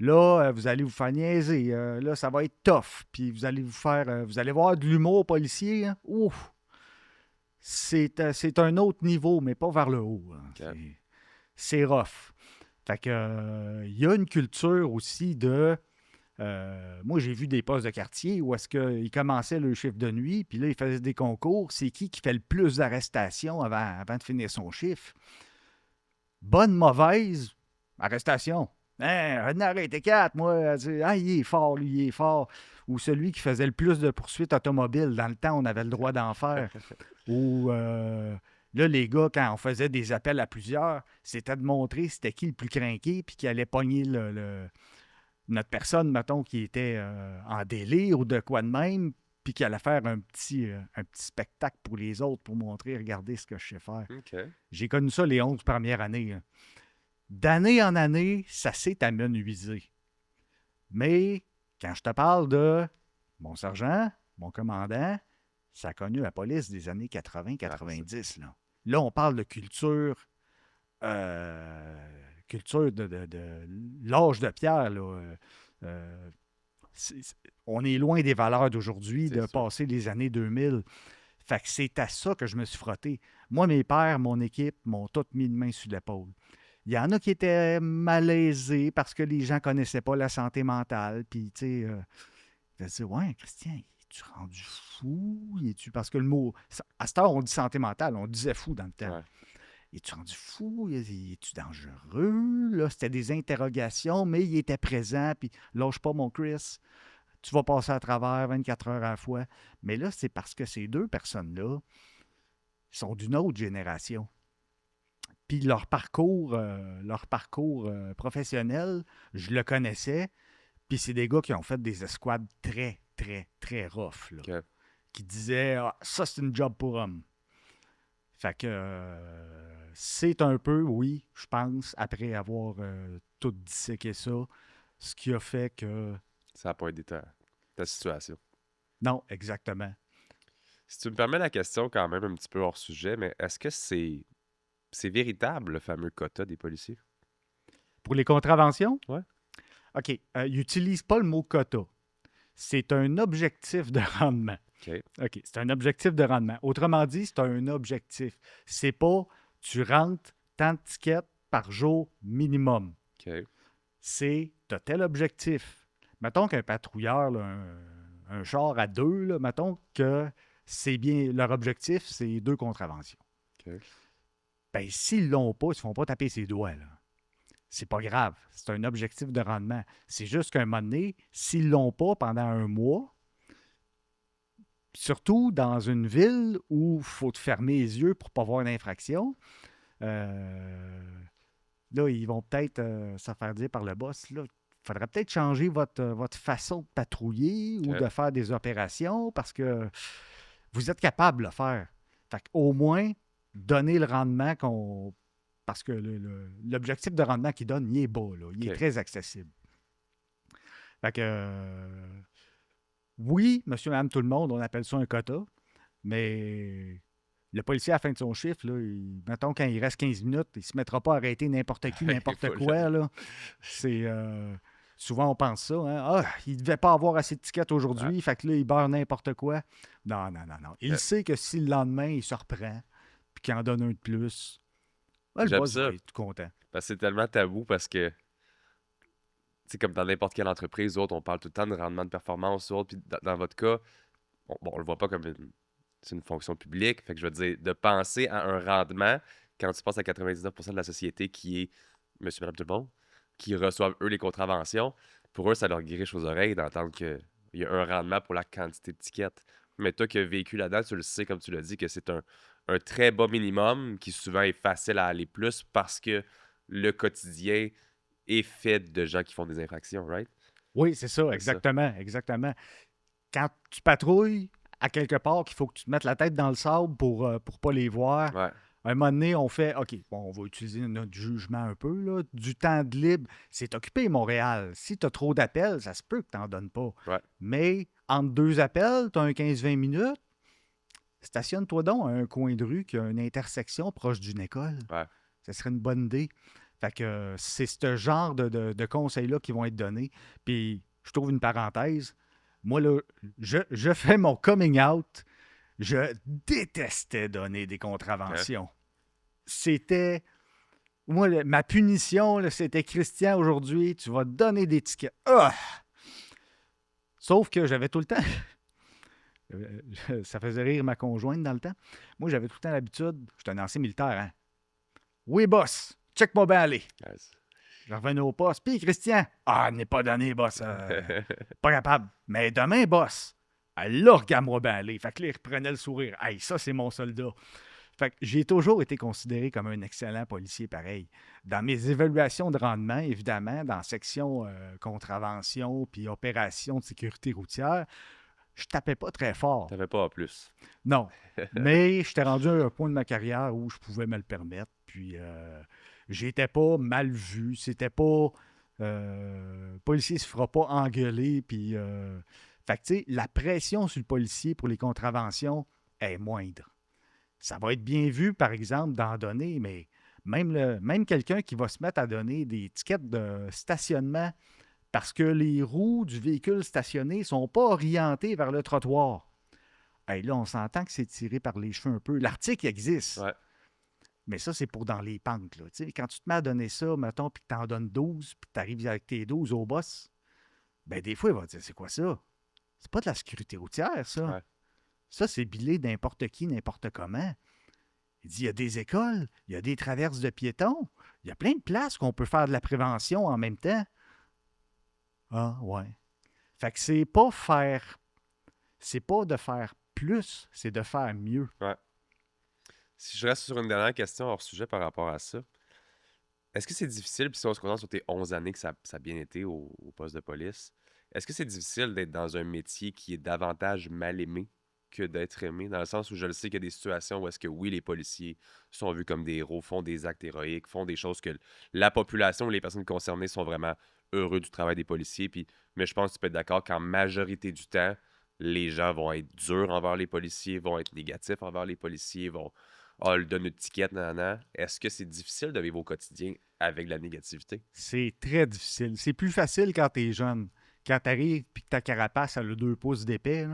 Là, vous allez vous faire niaiser. Là, ça va être tough. Puis vous allez vous allez voir de l'humour policier. Hein. Ouf! C'est un autre niveau, mais pas vers le haut. Hein. Ok. C'est rough. Fait que, il y a une culture aussi de... moi, j'ai vu des postes de quartier où est-ce qu'ils commençaient le chiffre de nuit, puis là, ils faisaient des concours. C'est qui fait le plus d'arrestations avant de finir son chiffre? Bonne, mauvaise, arrestation. Hein, un arrêté 4, moi, ah, il est fort, lui, il est fort. Ou celui qui faisait le plus de poursuites automobiles. Dans le temps, on avait le droit d'en faire. Ou là, les gars, quand on faisait des appels à plusieurs, c'était de montrer c'était qui le plus crinqué, puis qui allait pogner notre personne, mettons, qui était en délire ou de quoi de même, puis qui allait faire un petit spectacle pour les autres pour montrer, regardez ce que je sais faire. OK. J'ai connu ça les 11 premières années. Hein. d'année en année, ça s'est amenuisé. Mais quand je te parle de mon sergent, mon commandant, ça a connu la police des années 80-90. Là, on parle de culture de l'âge de pierre. Là. Euh, on est loin des valeurs d'aujourd'hui, de passer les années 2000. Fait que c'est à ça que je me suis frotté. Moi, mes pères, mon équipe, m'ont tous mis une main sur l'épaule. Il y en a qui étaient malaisés parce que les gens ne connaissaient pas la santé mentale. Puis, tu sais, ils disaient, ouais, Christian, es-tu rendu fou? Parce que le mot, à cette heure, on dit santé mentale, on disait fou dans le temps. Ouais. Es-tu rendu fou? Es-tu dangereux? Là, c'était des interrogations, mais il était présent. Puis, lâche pas, mon Chris. Tu vas passer à travers 24 heures à la fois. Mais là, c'est parce que ces deux personnes-là sont d'une autre génération. Puis leur parcours professionnel, je le connaissais. Puis c'est des gars qui ont fait des escouades très, très, très rough. Là, okay. Qui disaient ça, c'est une job pour homme. Fait que c'est un peu, oui, je pense, après avoir tout disséqué ça, ce qui a fait que... Ça n'a pas aidé ta situation. Non, exactement. Si tu me permets la question quand même un petit peu hors sujet, mais est-ce que c'est véritable, le fameux quota des policiers? Pour les contraventions? Oui. OK. Ils n'utilisent pas le mot quota. C'est un objectif de rendement. OK. C'est un objectif de rendement. Autrement dit, c'est un objectif. C'est pas tu rentres tant de tickets par jour minimum. OK. C'est tu as tel objectif. Mettons qu'un patrouilleur, là, un char à deux, là, mettons que c'est bien leur objectif, c'est 2 contraventions. OK. Ben, s'ils l'ont pas, ils ne se font pas taper ses doigts. Là. C'est pas grave. C'est un objectif de rendement. C'est juste qu'à un moment donné, s'ils l'ont pas pendant un mois, surtout dans une ville où il faut te fermer les yeux pour ne pas voir d'infraction, là, ils vont peut-être se faire dire par le boss, là, il faudrait peut-être changer votre façon de patrouiller ou de faire des opérations parce que vous êtes capable de le faire. Fait qu'au moins, donner le rendement qu'on... Parce que l'objectif de rendement qu'il donne, il est bas, là. Il est très accessible. Fait que... oui, monsieur, madame, tout le monde, on appelle ça un quota, mais le policier, à la fin de son chiffre, là, mettons, quand il reste 15 minutes, il ne se mettra pas à arrêter n'importe qui, n'importe quoi. Là. C'est... souvent, on pense ça. Hein? Il ne devait pas avoir assez de tickets aujourd'hui, fait que là, il beurre n'importe quoi. Non. Il sait que si le lendemain, il se reprend, puis qu'il en donne un de plus, le boss va être content. Parce que c'est tellement tabou parce que, c'est comme dans n'importe quelle entreprise, autres, on parle tout le temps de rendement de performance, autres, puis dans votre cas, on le voit pas comme c'est une fonction publique, fait que je veux dire, de penser à un rendement quand tu penses à 99% de la société qui est monsieur, madame, tout le monde, qui reçoivent, eux, les contraventions, pour eux, ça leur griche aux oreilles d'entendre qu'il y a un rendement pour la quantité de tickets. Mais toi qui as vécu là-dedans, tu le sais, comme tu l'as dit, que c'est un très bas minimum qui souvent est facile à aller plus parce que le quotidien est fait de gens qui font des infractions, right? Oui, c'est ça, exactement. Quand tu patrouilles à quelque part qu'il faut que tu te mettes la tête dans le sable pour pas les voir, à un moment donné, on fait, OK, bon, on va utiliser notre jugement un peu, là. Du temps de libre, c'est occupé, Montréal. Si tu as trop d'appels, ça se peut que tu n'en donnes pas. Ouais. Mais entre 2 appels, tu as un 15-20 minutes, stationne-toi donc à un coin de rue qui a une intersection proche d'une école. Ouais. Ça serait une bonne idée. Fait que c'est ce genre de conseils-là qui vont être donnés. Puis, je trouve une parenthèse. Moi, là, je fais mon coming out. Je détestais donner des contraventions. Ouais. C'était... Moi, ma punition, là, c'était Christian, aujourd'hui, tu vas donner des tickets. Sauf que j'avais tout le temps... Ça faisait rire ma conjointe dans le temps. Moi, j'avais tout le temps l'habitude... J'étais un ancien militaire, hein? Oui, boss! Check-moi bien aller. Yes. Je revenais au poste. Puis, Christian, n'est pas donné, boss. Pas capable. Mais demain, boss, là, regarde-moi bien aller. Fait que là, il reprenait le sourire. Hey, ça, c'est mon soldat. Fait que j'ai toujours été considéré comme un excellent policier pareil. Dans mes évaluations de rendement, évidemment, dans section contravention puis opération de sécurité routière, je tapais pas très fort. T'avais pas en plus. Non. Mais j'étais rendu à un point de ma carrière où je pouvais me le permettre. Puis, j'étais pas mal vu. C'était pas... le policier se fera pas engueuler. Puis, fait que, tu sais, la pression sur le policier pour les contraventions est moindre. Ça va être bien vu, par exemple, d'en donner, mais même quelqu'un qui va se mettre à donner des tickets de stationnement parce que les roues du véhicule stationné ne sont pas orientées vers le trottoir. Hey, là, on s'entend que c'est tiré par les cheveux un peu. L'article existe, Ouais. mais ça, c'est pour dans les pentes. Là. Tu sais, quand tu te mets à donner ça, mettons, puis que tu en donnes 12, puis que tu arrives avec tes 12 au boss, ben des fois, il va dire, c'est quoi ça? C'est pas de la sécurité routière, ça. Ouais. Ça, c'est bilé n'importe qui, n'importe comment. Il dit, il y a des écoles, il y a des traverses de piétons, il y a plein de places qu'on peut faire de la prévention en même temps. Ah, ouais. Fait que c'est pas de faire plus, c'est de faire mieux. Ouais. Si je reste sur une dernière question hors sujet par rapport à ça, est-ce que c'est difficile, puis si on se concentre sur tes 11 années que ça a bien été au poste de police, est-ce que c'est difficile d'être dans un métier qui est davantage mal aimé que d'être aimé, dans le sens où je le sais qu'il y a des situations où est-ce que oui, les policiers sont vus comme des héros, font des actes héroïques, font des choses que la population ou les personnes concernées sont vraiment heureux du travail des policiers, puis, mais je pense que tu peux être d'accord qu'en majorité du temps, les gens vont être durs envers les policiers, vont être négatifs envers les policiers, vont lui donner une ticket, nanana. Est-ce que c'est difficile de vivre au quotidien avec de la négativité? C'est très difficile. C'est plus facile quand tu es jeune. Quand tu arrives et que ta carapace a le 2 pouces d'épais,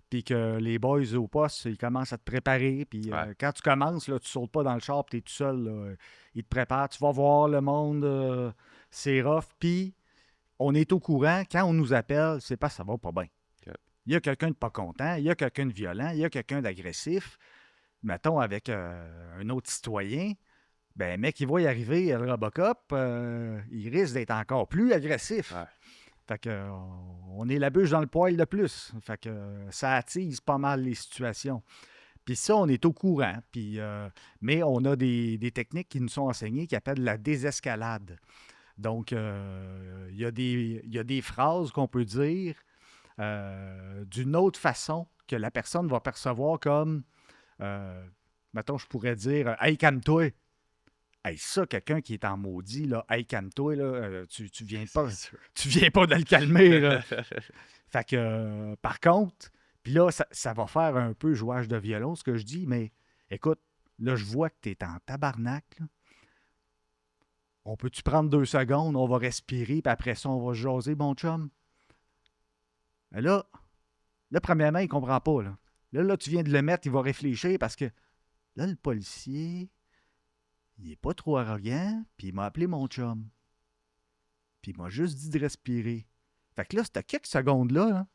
puis que les boys au poste, ils commencent à te préparer. Puis Ouais. quand tu commences, là, tu sautes pas dans le char, tu es tout seul. Là, ils te préparent. Tu vas voir le monde, c'est rough. Puis on est au courant. Quand on nous appelle, c'est pas ça va pas bien. Ok. Il y a quelqu'un de pas content, il y a quelqu'un de violent, il y a quelqu'un d'agressif. Mettons avec un autre citoyen. Ben, mec, il va y arriver, le Robocop, il risque d'être encore plus agressif. Ouais. Fait que, on est la bûche dans le poêle de plus. Fait que ça attise pas mal les situations. Puis ça, on est au courant. Puis, mais on a des techniques qui nous sont enseignées qui appellent la désescalade. Donc, il y a des phrases qu'on peut dire d'une autre façon que la personne va percevoir comme, mettons, je pourrais dire, hey, calme-toi. Hey, ça, quelqu'un qui est en maudit, là, hey, calme-toi, là, tu viens pas, C'est sûr. tu viens pas de le calmer, là. Fait que, par contre, puis là, ça va faire un peu jouage de violon, ce que je dis, mais écoute, là, je vois que tu es en tabarnak, là. On peut-tu prendre 2 secondes, on va respirer, puis après ça, on va se jaser, bon chum? Mais là, premièrement, il ne comprend pas, là. Là, tu viens de le mettre, il va réfléchir parce que là, le policier, il est pas trop arrogant, puis il m'a appelé mon chum. Puis il m'a juste dit de respirer. Fait que là, c'était quelques secondes-là, là,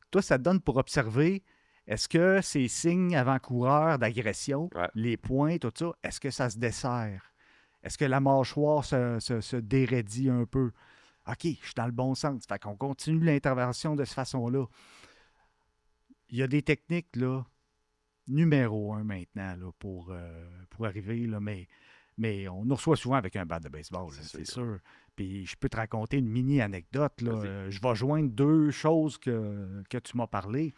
toi, ça te donne pour observer, est-ce que ces signes avant-coureurs d'agression, Ouais. les points, tout ça, est-ce que ça se dessert? Est-ce que la mâchoire se déraidit un peu? OK, je suis dans le bon sens. Fait qu'on continue l'intervention de cette façon-là. Il y a des techniques, là, numéro 1 maintenant, là, pour arriver, là, mais on nous reçoit souvent avec un bat de baseball, là, c'est sûr. Puis je peux te raconter une mini-anecdote. Là. Je vais joindre 2 choses que tu m'as parlé.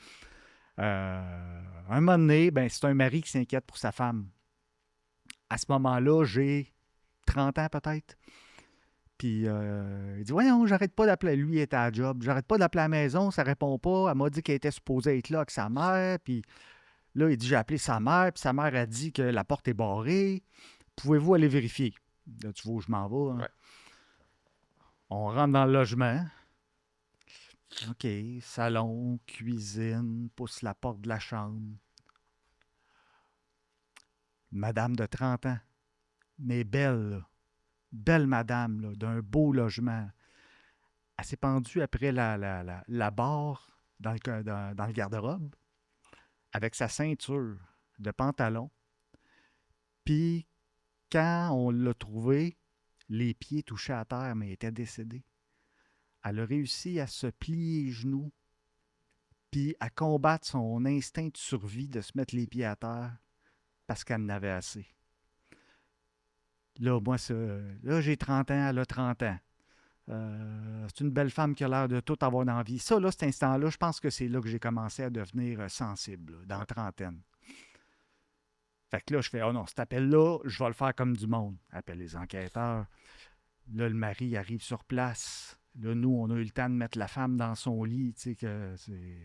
Un moment donné, ben, c'est un mari qui s'inquiète pour sa femme. À ce moment-là, j'ai 30 ans peut-être. Puis il dit, voyons, j'arrête pas d'appeler. Lui, il était à la job. J'arrête pas d'appeler à la maison, ça répond pas. Elle m'a dit qu'elle était supposée être là avec sa mère. Puis là, il dit, j'ai appelé sa mère. Puis sa mère a dit que la porte est barrée. Pouvez-vous aller vérifier? Là, tu vois où je m'en vais. Hein? Ouais. On rentre dans le logement. OK, salon, cuisine, pousse la porte de la chambre. Madame de 30 ans, mais belle, là. Belle madame, là, d'un beau logement. Elle s'est pendue après la barre dans le garde-robe avec sa ceinture de pantalon. Puis, quand on l'a trouvée, les pieds touchaient à terre, mais elle était décédée. Elle a réussi à se plier les genoux, puis à combattre son instinct de survie de se mettre les pieds à terre parce qu'elle en avait assez. Là, moi, là, j'ai 30 ans, elle a 30 ans. C'est une belle femme qui a l'air de tout avoir dans la vie. Ça, là, cet instant-là, je pense que c'est là que j'ai commencé à devenir sensible, là, dans la trentaine. Fait que là, je fais, oh non, cet appel-là, je vais le faire comme du monde. Appelle les enquêteurs. Là, le mari arrive sur place. Là, nous, on a eu le temps de mettre la femme dans son lit, tu sais, que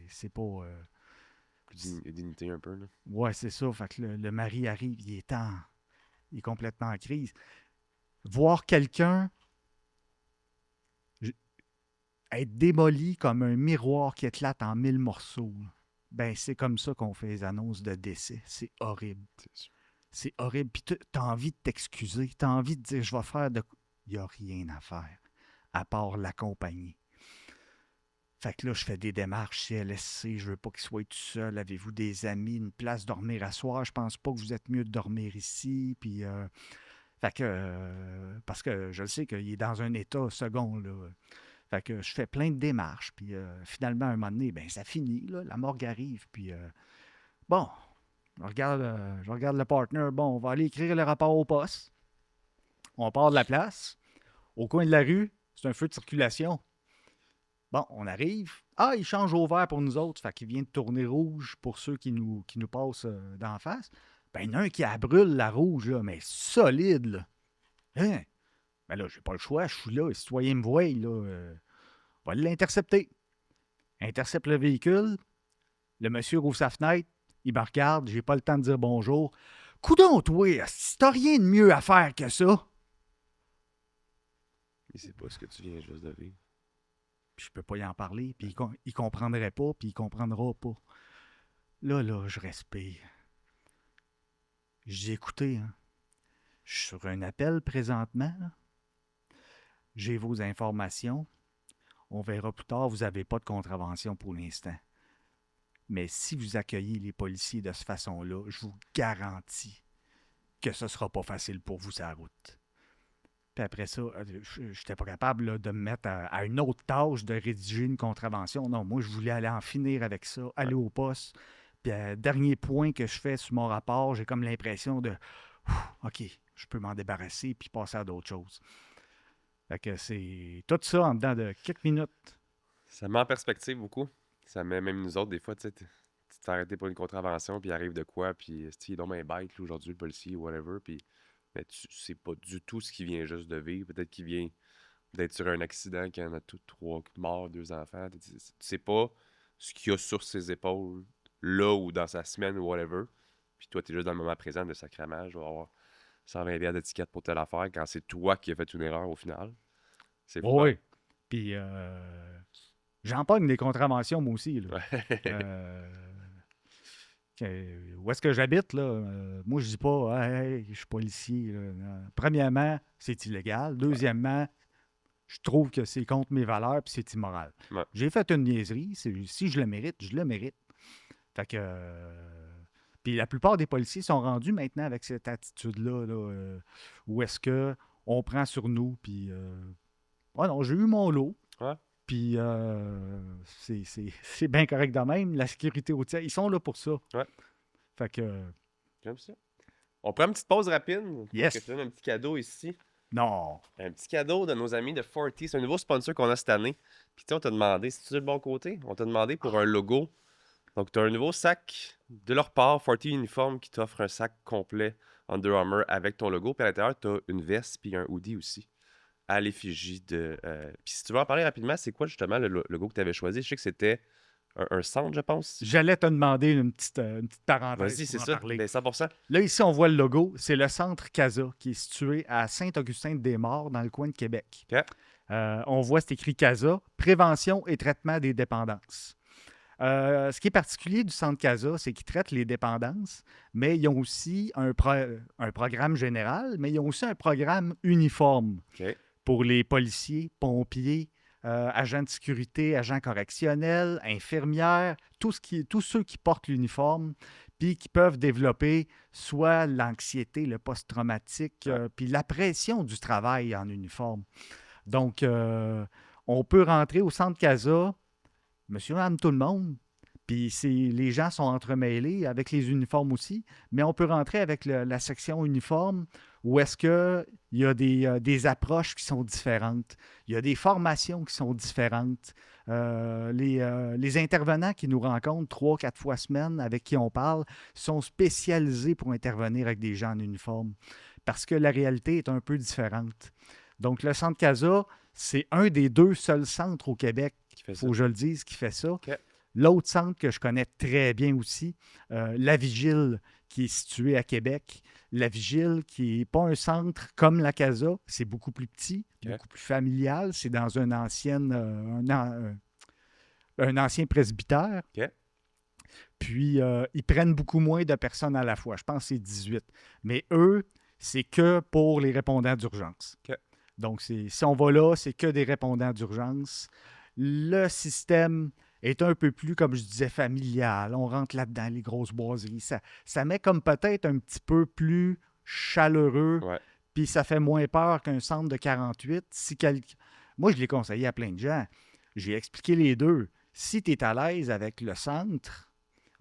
c'est pas... Dignité un peu, là. Ouais, c'est ça. Fait que le mari arrive, il est complètement en crise. Voir quelqu'un être démoli comme un miroir qui éclate en 1000 morceaux, là, ben c'est comme ça qu'on fait les annonces de décès. C'est horrible. C'est sûr. C'est horrible. Puis t'as envie de t'excuser. T'as envie de dire, je vais faire de... Il n'y a rien à faire, à part l'accompagner. Fait que là, je fais des démarches CLSC. Je veux pas qu'il soit tout seul. Avez-vous des amis, une place dormir à soir? Je pense pas que vous êtes mieux de dormir ici. Puis, fait que, parce que je le sais qu'il est dans un état second, là. Fait que je fais plein de démarches. Puis finalement, à un moment donné, ben, ça finit, là. La morgue arrive. Puis, bon, je regarde le partner. Bon, on va aller écrire le rapport au poste. On part de la place. Au coin de la rue, c'est un feu de circulation. Bon, on arrive. Ah, il change au vert pour nous autres. Fait qu'il vient de tourner rouge pour ceux qui nous passent d'en face. Ben, il y en a un qui brûle la rouge, là, mais solide, là. Hein? Ben là, j'ai pas le choix. Je suis là. Les citoyens me voient, là. On va l'intercepter. Intercepte le véhicule. Le monsieur ouvre sa fenêtre. Il me regarde. J'ai pas le temps de dire bonjour. Coudon, toi, si t'as rien de mieux à faire que ça. Il sait pas ce que tu viens juste de vivre. Puis je peux pas y en parler, puis il comprendrait pas, puis il comprendra pas. Là, je respire. J'ai écouté, hein. Je suis sur un appel présentement, là. J'ai vos informations. On verra plus tard, vous n'avez pas de contravention pour l'instant. Mais si vous accueillez les policiers de cette façon-là, je vous garantis que ce ne sera pas facile pour vous sur la route. Puis après ça, je n'étais pas capable là, de me mettre à une autre tâche de rédiger une contravention. Non, moi, je voulais aller en finir avec ça, aller au poste. Puis, dernier point que je fais sur mon rapport, j'ai comme l'impression de OK, je peux m'en débarrasser puis passer à d'autres choses. Fait que c'est tout ça en dedans de quelques minutes. Ça met en perspective beaucoup. Ça met même nous autres, des fois, tu sais, tu te fais arrêter pour une contravention, puis il arrive de quoi, puis il est donc bien bête, là, aujourd'hui, le policier, whatever, puis mais tu sais pas du tout ce qu'il vient juste de vivre. Peut-être qu'il vient d'être sur un accident, qu'il y en a tout 3 morts, 2 enfants. Tu sais pas ce qu'il y a sur ses épaules, là ou dans sa semaine ou whatever. Puis toi, t'es juste dans le moment présent de sacrament. Je vais avoir 120 $ d'étiquette pour telle affaire quand c'est toi qui as fait une erreur au final. C'est fou. Oui. Puis j'en pogne des contraventions, moi aussi. Là. Où est-ce que j'habite, là? Moi, je dis pas, hey, je suis policier. Là. Premièrement, c'est illégal. Deuxièmement, je trouve que c'est contre mes valeurs puis c'est immoral. Ouais. J'ai fait une niaiserie. Si je le mérite, je le mérite. Fait que. Puis la plupart des policiers sont rendus maintenant avec cette attitude-là, là, où est-ce qu'on prend sur nous. Puis. Non, j'ai eu mon lot. Ouais. Puis c'est bien correct de même. La sécurité routière, ils sont là pour ça. Ouais. Fait que. J'aime ça. On prend une petite pause rapide. Yes. Je te donne un petit cadeau ici. Non. Un petit cadeau de nos amis de 40. C'est un nouveau sponsor qu'on a cette année. Puis tu sais, on t'a demandé, si tu es le bon côté, on t'a demandé pour un logo. Donc, tu as un nouveau sac de leur part, 40 Uniform, qui t'offre un sac complet Under Armour avec ton logo. Puis à l'intérieur, tu as une veste puis un hoodie aussi. À l'effigie de... Puis si tu veux en parler rapidement, c'est quoi justement le logo que tu avais choisi? Je sais que c'était un centre, je pense. J'allais te demander une petite parenthèse. Vas-y, c'est pour en ça. parler. Ben, 100%. Là, ici, on voit le logo. C'est le centre CASA qui est situé à Saint-Augustin-des-Maures, dans le coin de Québec. OK. On voit, c'est écrit CASA, Prévention et traitement des dépendances. Ce qui est particulier du centre CASA, c'est qu'ils traitent les dépendances, mais ils ont aussi un programme général, mais ils ont aussi un programme uniforme. OK. Pour les policiers, pompiers, agents de sécurité, agents correctionnels, infirmières, tous ceux qui portent l'uniforme, puis qui peuvent développer soit l'anxiété, le post-traumatique, puis la pression du travail en uniforme. Donc, on peut rentrer au centre CASA, monsieur, madame, tout le monde, Puis les gens sont entremêlés avec les uniformes aussi, mais on peut rentrer avec la section uniforme où est-ce qu'il y a des approches qui sont différentes. Il y a des formations qui sont différentes. Les intervenants qui nous rencontrent 3-4 fois semaine, avec qui on parle, sont spécialisés pour intervenir avec des gens en uniforme parce que la réalité est un peu différente. Donc, le Centre CASA, c'est un des 2 seuls centres au Québec, il faut que je le dise, qui fait ça. OK. L'autre centre que je connais très bien aussi, La Vigile, qui est situé à Québec. La Vigile, qui n'est pas un centre comme la CASA, c'est beaucoup plus petit, beaucoup plus familial. C'est dans un ancien presbytère. OK. Puis, ils prennent beaucoup moins de personnes à la fois. Je pense que c'est 18. Mais eux, c'est que pour les répondants d'urgence. OK. Donc, si on va là, c'est que des répondants d'urgence. Le système est un peu plus, comme je disais, familial. On rentre là-dedans, les grosses boiseries. Ça met comme peut-être un petit peu plus chaleureux, puis ça fait moins peur qu'un centre de 48. Moi, je l'ai conseillé à plein de gens. J'ai expliqué les deux. Si tu es à l'aise avec le centre,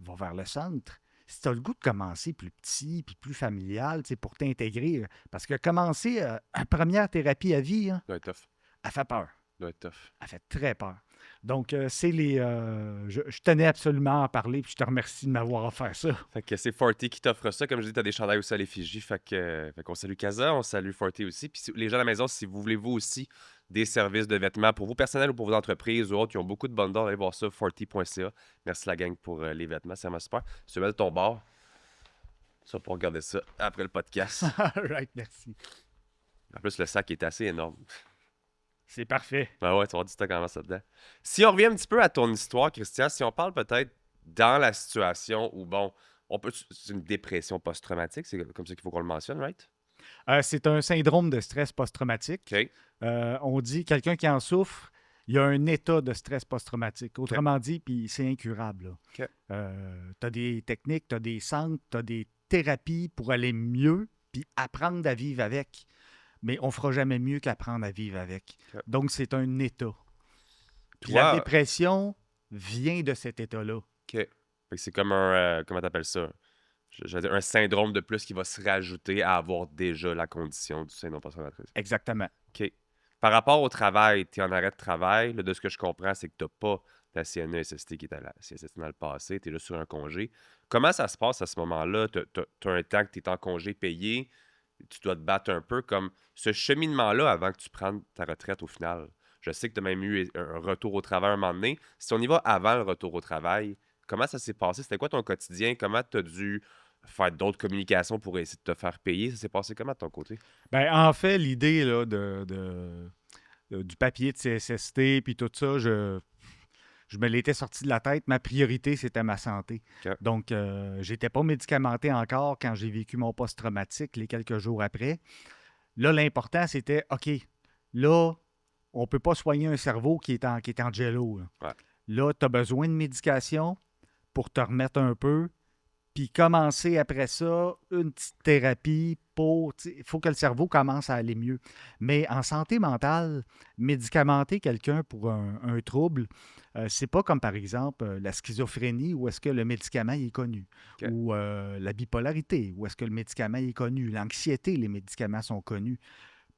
va vers le centre. Si tu as le goût de commencer plus petit puis plus familial, pour t'intégrer, parce que commencer une première thérapie à vie, doit être tough. Elle fait peur. Doit être tough. Elle fait très peur. Donc, c'est je tenais absolument à en parler, puis je te remercie de m'avoir offert ça. Fait que c'est Forte qui t'offre ça. Comme je dis, tu as des chandails aussi à l'effigie. Fait qu'on salue Casa, on salue Forte aussi. Puis les gens à la maison, si vous voulez vous aussi des services de vêtements pour vous personnels ou pour vos entreprises ou autres, ils ont beaucoup de bundles. Allez voir ça, forte.ca. Merci la gang pour les vêtements, c'est vraiment super. Si tu veux mettre ton bar, tu vas pouvoir regarder ça après le podcast. Right, merci. En plus, le sac est assez énorme. C'est parfait. Ben ouais, tu vas avoir du stock en masse là-dedans. Si on revient un petit peu à ton histoire, Christian, si on parle peut-être dans la situation où, bon, c'est une dépression post-traumatique, c'est comme ça qu'il faut qu'on le mentionne, right? C'est un syndrome de stress post-traumatique. OK. On dit quelqu'un qui en souffre, il y a un état de stress post-traumatique. Autrement dit, puis c'est incurable. Tu as des techniques, tu as des centres, tu as des thérapies pour aller mieux, puis apprendre à vivre avec. Mais on ne fera jamais mieux qu'apprendre à vivre avec. Donc, c'est un état. Puis la dépression vient de cet état-là. OK. C'est comme un... comment t'appelles ça? J'allais dire un syndrome de plus qui va se rajouter à avoir déjà la condition du syndrome post-traumatique. Exactement. OK. Par rapport au travail, tu es en arrêt de travail. Là, de ce que je comprends, c'est que tu n'as pas ta CNESST qui est à la CSST dans le passé. Tu es là sur un congé. Comment ça se passe à ce moment-là? Tu as un temps que tu es en congé payé. Tu dois te battre un peu comme ce cheminement-là avant que tu prennes ta retraite au final. Je sais que tu as même eu un retour au travail à un moment donné. Si on y va avant le retour au travail, comment ça s'est passé? C'était quoi ton quotidien? Comment tu as dû faire d'autres communications pour essayer de te faire payer? Ça s'est passé comment de ton côté? Ben, en fait, l'idée là, du papier de CSST puis tout ça, je me l'étais sorti de la tête. Ma priorité, c'était ma santé. Okay. Donc, j'étais pas médicamenté encore quand j'ai vécu mon post-traumatique les quelques jours après. Là, l'important, c'était, OK, là, on peut pas soigner un cerveau qui est en jello. Là, tu as besoin de médication pour te remettre un peu, puis commencer après ça une petite thérapie pour... Il faut que le cerveau commence à aller mieux. Mais en santé mentale, médicamenter quelqu'un pour un trouble, c'est pas comme, par exemple, la schizophrénie où est-ce que le médicament est connu, ou la bipolarité où est-ce que le médicament est connu, l'anxiété, les médicaments sont connus.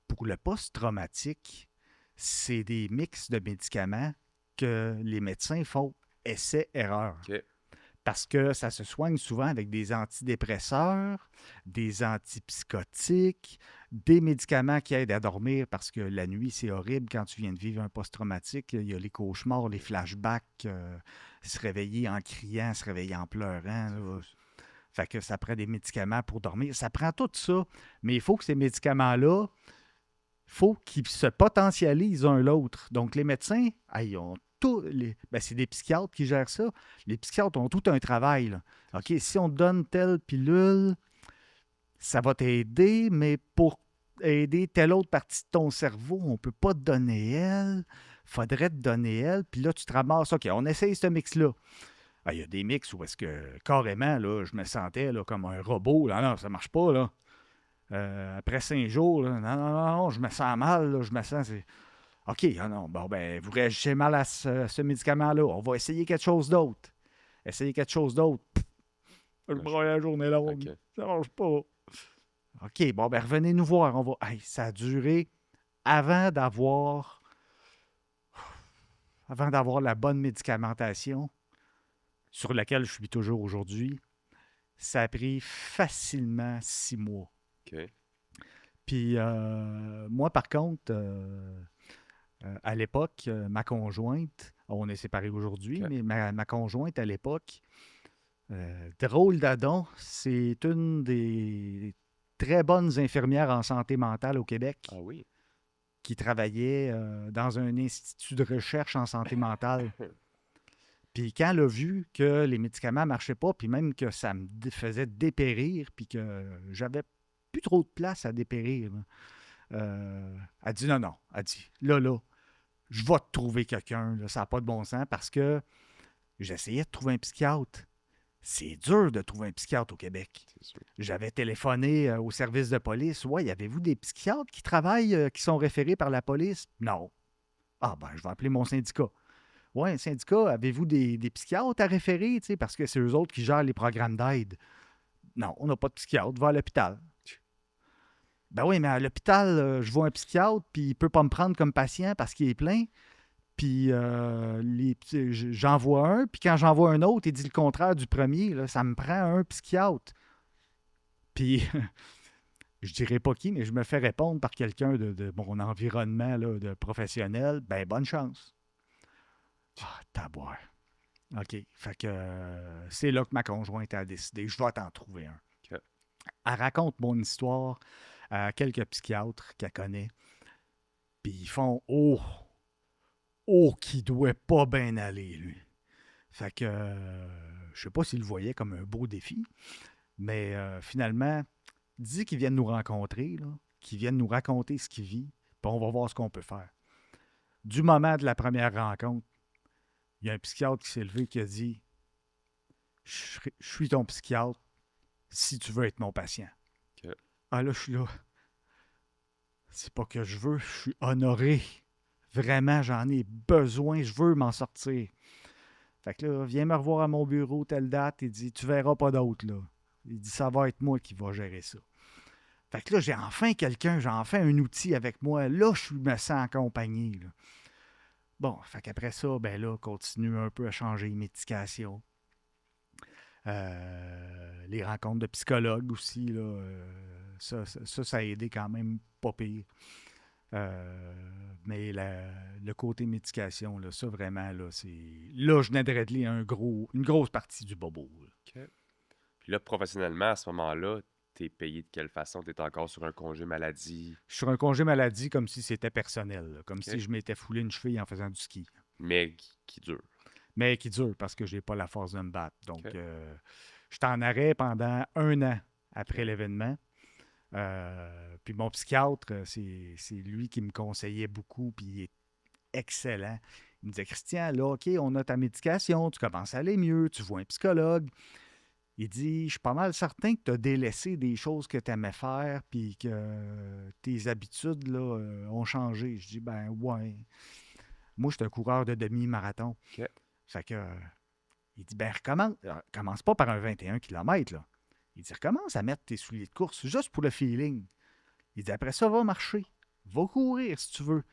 Pour le post-traumatique, c'est des mix de médicaments que les médecins font essai-erreur. Parce que ça se soigne souvent avec des antidépresseurs, des antipsychotiques, des médicaments qui aident à dormir parce que la nuit, c'est horrible quand tu viens de vivre un post-traumatique. Il y a les cauchemars, les flashbacks, se réveiller en criant, se réveiller en pleurant. Là. Fait que ça prend des médicaments pour dormir. Ça prend tout ça. Mais il faut que ces médicaments-là, il faut qu'ils se potentialisent un l'autre. Donc, les médecins, ils ont c'est des psychiatres qui gèrent ça. Les psychiatres ont tout un travail. Là. OK, si on te donne telle pilule, ça va t'aider, mais pour aider telle autre partie de ton cerveau, on ne peut pas te donner elle. Faudrait te donner elle. Puis là, tu te ramasses. OK, on essaye ce mix-là. Il y a des mix où est-ce que carrément, là, je me sentais là, comme un robot. Là. Non, ça ne marche pas. Là. Après 5 jours, là, non, je me sens mal. Là, je me sens... OK, non, bon, ben, vous réagissez mal à ce médicament-là. On va essayer quelque chose d'autre. Essayez quelque chose d'autre. Je broye la journée longue. OK. Ça marche pas. OK, bon, ben revenez nous voir. On va... Hey, ça a duré avant d'avoir la bonne médicamentation sur laquelle je suis toujours aujourd'hui. Ça a pris facilement 6 mois. OK. Puis moi, par contre, à l'époque, ma conjointe, on est séparés aujourd'hui, OK. mais ma conjointe à l'époque, drôle d'adon, c'est une des très bonnes infirmières en santé mentale au Québec Ah oui? qui travaillait dans un institut de recherche en santé mentale. Puis quand elle a vu que les médicaments ne marchaient pas, puis même que ça me faisait dépérir, puis que j'avais plus trop de place à dépérir, là, elle dit non. Elle dit là, je vais te trouver quelqu'un, là, ça n'a pas de bon sens, parce que j'essayais de trouver un psychiatre. C'est dur de trouver un psychiatre au Québec. C'est sûr. J'avais téléphoné au service de police. Ouais, y avez-vous des psychiatres qui travaillent, qui sont référés par la police? Non. Ah, ben, je vais appeler mon syndicat. Ouais, un syndicat, avez-vous des psychiatres à référer? Tu sais, parce que c'est eux autres qui gèrent les programmes d'aide. Non, on n'a pas de psychiatre. Va à l'hôpital. Ben oui, mais à l'hôpital, je vois un psychiatre, puis il ne peut pas me prendre comme patient parce qu'il est plein. Puis j'en vois un, puis quand j'en vois un autre, il dit le contraire du premier. Là, ça me prend un psychiatre. Puis, je dirais pas qui, mais je me fais répondre par quelqu'un de mon environnement là, de professionnel. Ben, bonne chance. Ah, taboire. OK. Fait que c'est là que ma conjointe a décidé. Je vais t'en trouver un. OK. Elle raconte mon histoire à quelques psychiatres qu'elle connaît. Puis ils font qui doit pas bien aller, lui. Fait que je sais pas s'il le voyait comme un beau défi, mais finalement, dit qu'ils viennent nous rencontrer, là, qu'ils viennent nous raconter ce qu'il vit, puis on va voir ce qu'on peut faire. Du moment de la première rencontre, il y a un psychiatre qui s'est levé qui a dit « Je suis ton psychiatre si tu veux être mon patient. OK. » Ah là, je suis là. C'est pas que je veux, je suis honoré. Vraiment, j'en ai besoin, je veux m'en sortir. Fait que là, viens me revoir à mon bureau, telle date. Il dit, tu verras pas d'autre, là. Il dit, ça va être moi qui va gérer ça. Fait que là, j'ai enfin quelqu'un, j'ai enfin un outil avec moi. Là, je me sens accompagné, là. Bon, fait qu'après ça, ben là, continue un peu à changer les médications. Les rencontres de psychologues aussi, là, ça a aidé quand même pas pire. Mais le côté médication, là, ça vraiment, là, c'est. Là, je venais de régler une grosse partie du bobo. OK. Puis là, professionnellement, à ce moment-là, t'es payé de quelle façon? T'es encore sur un congé maladie, Je suis sur un congé maladie comme si c'était personnel, là, comme OK. si je m'étais foulé une cheville en faisant du ski. mais qui dure. Mais qui dure parce que j'ai pas la force de me battre. Donc, OK. je suis en arrêt pendant 1 an après l'événement. Puis mon psychiatre, c'est lui qui me conseillait beaucoup, puis il est excellent. Il me disait, Christian, là, OK, on a ta médication, tu commences à aller mieux, tu vois un psychologue. Il dit, je suis pas mal certain que tu as délaissé des choses que tu aimais faire, puis que tes habitudes là, ont changé. Je dis, ben ouais. Moi, je suis un coureur de demi-marathon. OK. Fait que, il dit, ben commence pas par un 21 km, là. Il dit, recommence à mettre tes souliers de course, juste pour le feeling. Il dit, après ça, va marcher. Va courir si tu veux.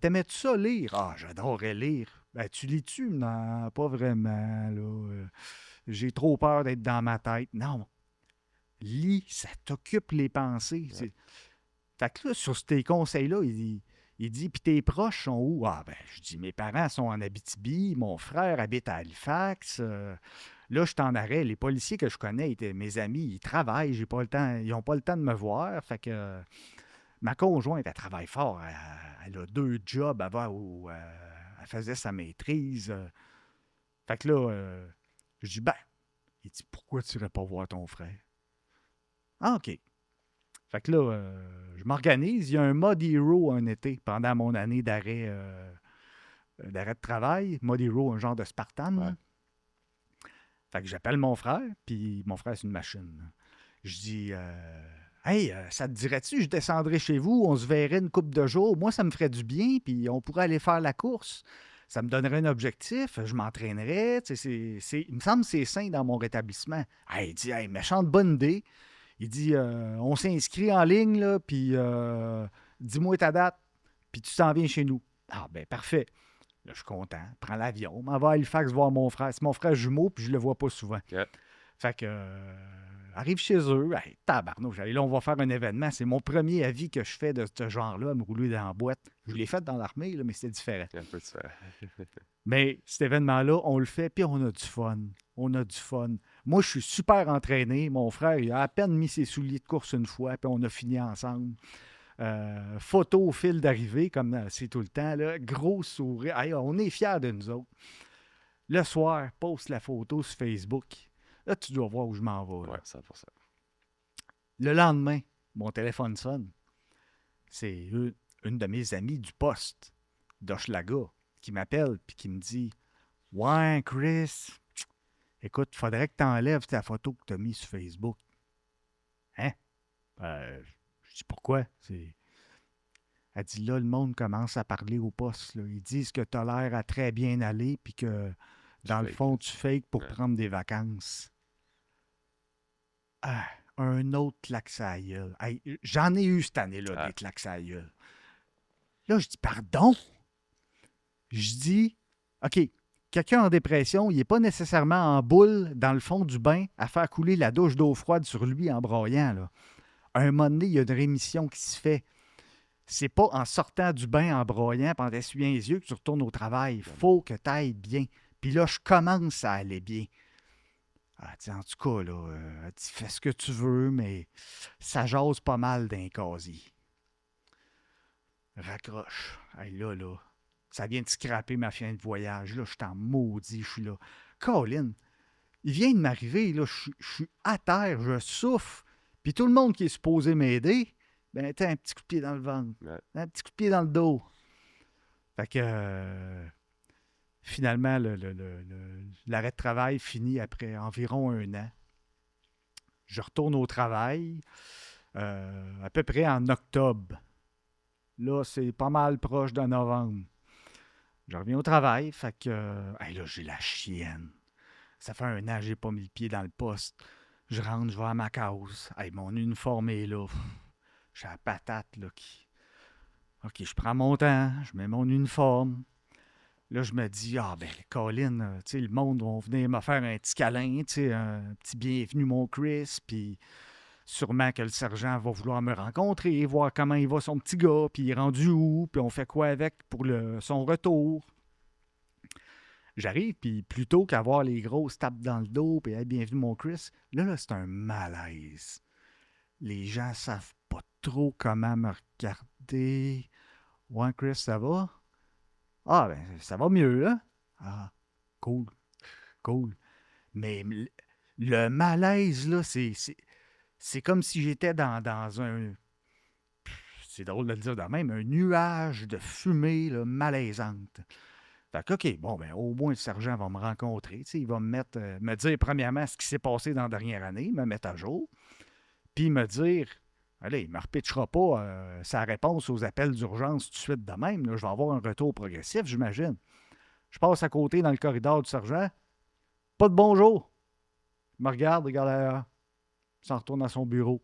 T'aimais-tu ça lire? Ah, j'adorais lire. Ben, tu lis-tu? Non, pas vraiment, là. J'ai trop peur d'être dans ma tête. Non. Lis, ça t'occupe les pensées. Ouais. Fait que là, sur tes conseils-là, il dit, puis tes proches sont où? Ah, ben, je dis, mes parents sont en Abitibi, mon frère habite à Halifax. Là, je suis en arrêt. Les policiers que je connais étaient mes amis, ils travaillent, j'ai pas le temps, ils n'ont pas le temps de me voir. Fait que ma conjointe, elle travaille fort. Elle a 2 jobs avant elle faisait sa maîtrise. Fait que là, je dis, ben, il dit, pourquoi tu irais pas voir ton frère? Ah, OK. Fait que là, je m'organise. Il y a un Mod Hero un été pendant mon année d'arrêt de travail. Mod Hero, un genre de Spartan. Ouais. Fait que j'appelle mon frère, puis mon frère, c'est une machine. Je dis, hey, ça te dirait-tu, je descendrais chez vous, on se verrait une couple de jours. Moi, ça me ferait du bien, puis on pourrait aller faire la course. Ça me donnerait un objectif, je m'entraînerais. Il me semble que c'est sain dans mon rétablissement. Il dit, hey, méchante bonne idée. Il dit, on s'inscrit en ligne, là, puis dis-moi ta date, puis tu t'en viens chez nous. Ah, ben parfait. Là, je suis content. Prends l'avion, m'en va à Halifax voir mon frère. C'est mon frère jumeau, puis je le vois pas souvent. OK. Fait que, arrive chez eux. Hey, tabarnouche, allez, là, on va faire un événement. C'est mon premier avis que je fais de ce genre-là, à me rouler dans la boîte. Je l'ai fait dans l'armée, là, mais c'était différent. Un peu différent. Mais cet événement-là, on le fait, puis on a du fun. On a du fun. Moi, je suis super entraîné. Mon frère, il a à peine mis ses souliers de course une fois, puis on a fini ensemble. Photo au fil d'arrivée, comme c'est tout le temps. Là. Gros sourire. Hey, on est fiers de nous autres. Le soir, poste la photo sur Facebook. Là, tu dois voir où je m'en vais. Ouais, Là. 100%. Le lendemain, mon téléphone sonne. C'est une de mes amies du poste d'Hochelaga qui m'appelle puis qui me dit « Ouais, Chris, écoute, faudrait que tu enlèves ta photo que tu as mise sur Facebook. » Hein? Je dis « Pourquoi? » Elle dit « Là, le monde commence à parler au poste. Là. Ils disent que tu as l'air à très bien aller puis que, dans le fond, tu fakes pour prendre des vacances. » Un autre claque sur la gueule. Hey, j'en ai eu cette année-là, des claques sur la gueule. Là, je dis « Pardon? » Je dis « OK, quelqu'un en dépression, il n'est pas nécessairement en boule dans le fond du bain à faire couler la douche d'eau froide sur lui en broyant. Là. À un moment donné, il y a une rémission qui se fait. C'est pas en sortant du bain en broyant, en t'essuyant les yeux, que tu retournes au travail. Il faut que tu ailles bien. Puis là, je commence à aller bien. En tout cas, là, tu fais ce que tu veux, mais ça jase pas mal d'un casier. Raccroche. Hey, là, ça vient de scraper ma fin de voyage. Là, je suis en maudit, je suis là. Colin, il vient de m'arriver, là, je suis à terre, je souffre. Puis tout le monde qui est supposé m'aider, ben, t'as un petit coup de pied dans le ventre, un petit coup de pied dans le dos. Fait que, finalement, l'arrêt de travail finit après environ 1 an. Je retourne au travail à peu près en octobre. Là, c'est pas mal proche de novembre. Je reviens au travail, fait que là, j'ai la chienne. Ça fait 1 an que j'ai pas mis le pied dans le poste. Je rentre, je vais à ma case. Mon uniforme est là. J'ai la patate, là, OK, je prends mon temps, je mets mon uniforme. Là, je me dis, Colin, tu sais, le monde va venir me faire un petit câlin, tu sais, un petit bienvenue, mon Chris, puis sûrement que le sergent va vouloir me rencontrer, voir comment il va son petit gars, puis il est rendu où, puis on fait quoi avec pour son retour. J'arrive, puis plutôt qu'avoir les grosses tapes dans le dos, puis hey, bienvenue mon Chris, là, c'est un malaise. Les gens savent pas trop comment me regarder. Ouais, Chris, ça va? Ah, ben, ça va mieux, là. Ah, cool. Mais le malaise, là, c'est comme si j'étais dans un... C'est drôle de le dire de même, un nuage de fumée là, malaisante. Fait que, OK, bon, ben, au moins le sergent va me rencontrer. Il va me dire premièrement ce qui s'est passé dans la dernière année, me mettre à jour, puis me dire, allez, il ne me repitchera pas sa réponse aux appels d'urgence tout de suite de même. Là, je vais avoir un retour progressif, j'imagine. Je passe à côté dans le corridor du sergent. Pas de bonjour. Il me regarde derrière. Il s'en retourne à son bureau.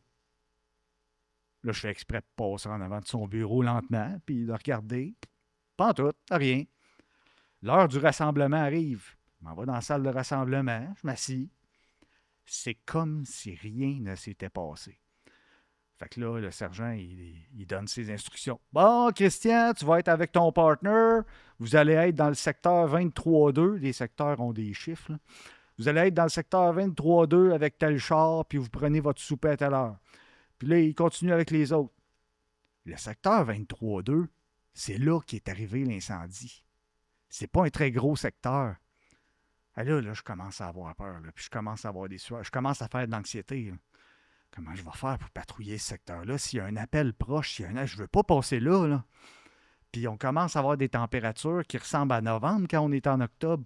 Là, je fais exprès de passer en avant de son bureau lentement, puis de regarder. Pas en tout, rien. L'heure du rassemblement arrive. Je m'en vais dans la salle de rassemblement, je m'assis. C'est comme si rien ne s'était passé. Fait que là, le sergent, il donne ses instructions. Bon, Christian, tu vas être avec ton partner. Vous allez être dans le secteur 23-2. Les secteurs ont des chiffres. Là. Vous allez être dans le secteur 23-2 avec tel char, puis vous prenez votre souper à telle heure. Puis là, il continue avec les autres. Le secteur 23-2, c'est là qu'est arrivé l'incendie. C'est pas un très gros secteur. Là, je commence à avoir peur. Là, puis je commence à avoir des sueurs. Je commence à faire de l'anxiété. Là. Comment je vais faire pour patrouiller ce secteur-là? S'il y a un appel proche, je ne veux pas passer là, là. Puis on commence à avoir des températures qui ressemblent à novembre quand on est en octobre.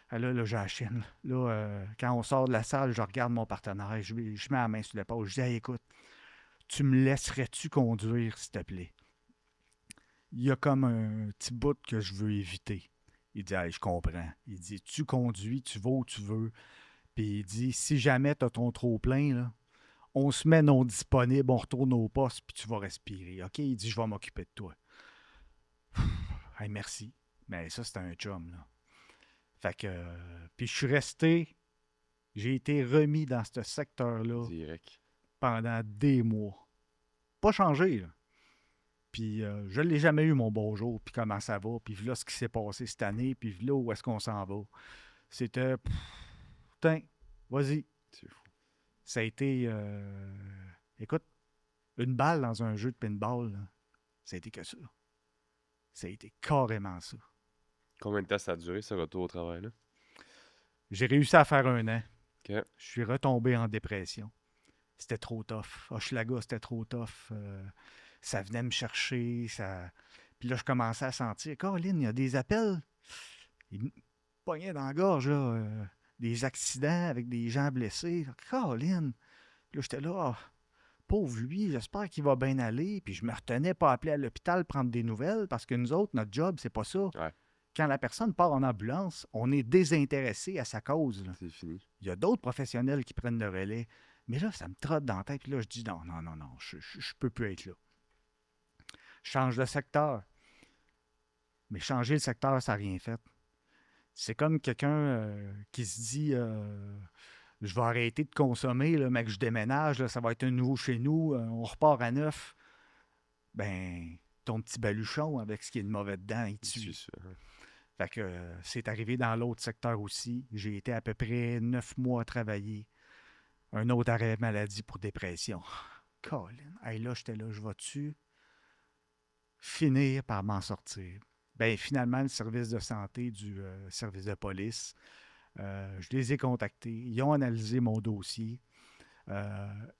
Là, j'ai la chienne. Là, quand on sort de la salle, je regarde mon partenaire. Je mets la main sur l'épaule. Je dis, hey, écoute, tu me laisserais-tu conduire, s'il te plaît? Il y a comme un petit bout que je veux éviter. Il dit, hey, je comprends. Il dit, tu conduis, tu vas où tu veux. Puis il dit, si jamais tu as ton trop-plein, là, on se met non disponible, on retourne au poste, puis tu vas respirer. OK? Il dit, je vais m'occuper de toi. Hey, merci. Mais ça, c'était un chum, là. Fait que, puis je suis resté, j'ai été remis dans ce secteur-là Direct. pendant des mois. Pas changé, là. Puis je ne l'ai jamais eu, mon bonjour, puis comment ça va, puis là, ce qui s'est passé cette année, puis là, où est-ce qu'on s'en va. C'était, putain, vas-y. C'est fou. Ça a été, écoute, une balle dans un jeu de pinball, là, ça a été que ça. Ça a été carrément ça. Combien de temps ça a duré, ce retour au travail, là? J'ai réussi à faire 1 an. OK. Je suis retombé en dépression. C'était trop tough. Hochelaga, c'était trop tough. Ça venait me chercher. Puis là, je commençais à sentir, Colin, il y a des appels. Il me pognait dans la gorge, là, des accidents avec des gens blessés. Colin. Puis là, j'étais là, ah, pauvre lui, j'espère qu'il va bien aller. Puis je me retenais pas à appeler à l'hôpital prendre des nouvelles parce que nous autres, notre job, c'est pas ça. Ouais. Quand la personne part en ambulance, on est désintéressé à sa cause, là. C'est fini. Il y a d'autres professionnels qui prennent le relais. Mais là, ça me trotte dans la tête. Puis là, je dis non, je peux plus être là. Je change de secteur. Mais changer le secteur, ça n'a rien fait. C'est comme quelqu'un qui se dit je vais arrêter de consommer, là, mais que je déménage, là, ça va être un nouveau chez nous, on repart à neuf. Ben, ton petit baluchon avec ce qui est de mauvais dedans, il tue. C'est ça. Fait que c'est arrivé dans l'autre secteur aussi. J'ai été à peu près 9 mois à travailler. Un autre arrêt maladie pour dépression. Colin. Hey, là, j'étais là, je vais-tu finir par m'en sortir? Ben, finalement, le service de santé du service de police, je les ai contactés. Ils ont analysé mon dossier.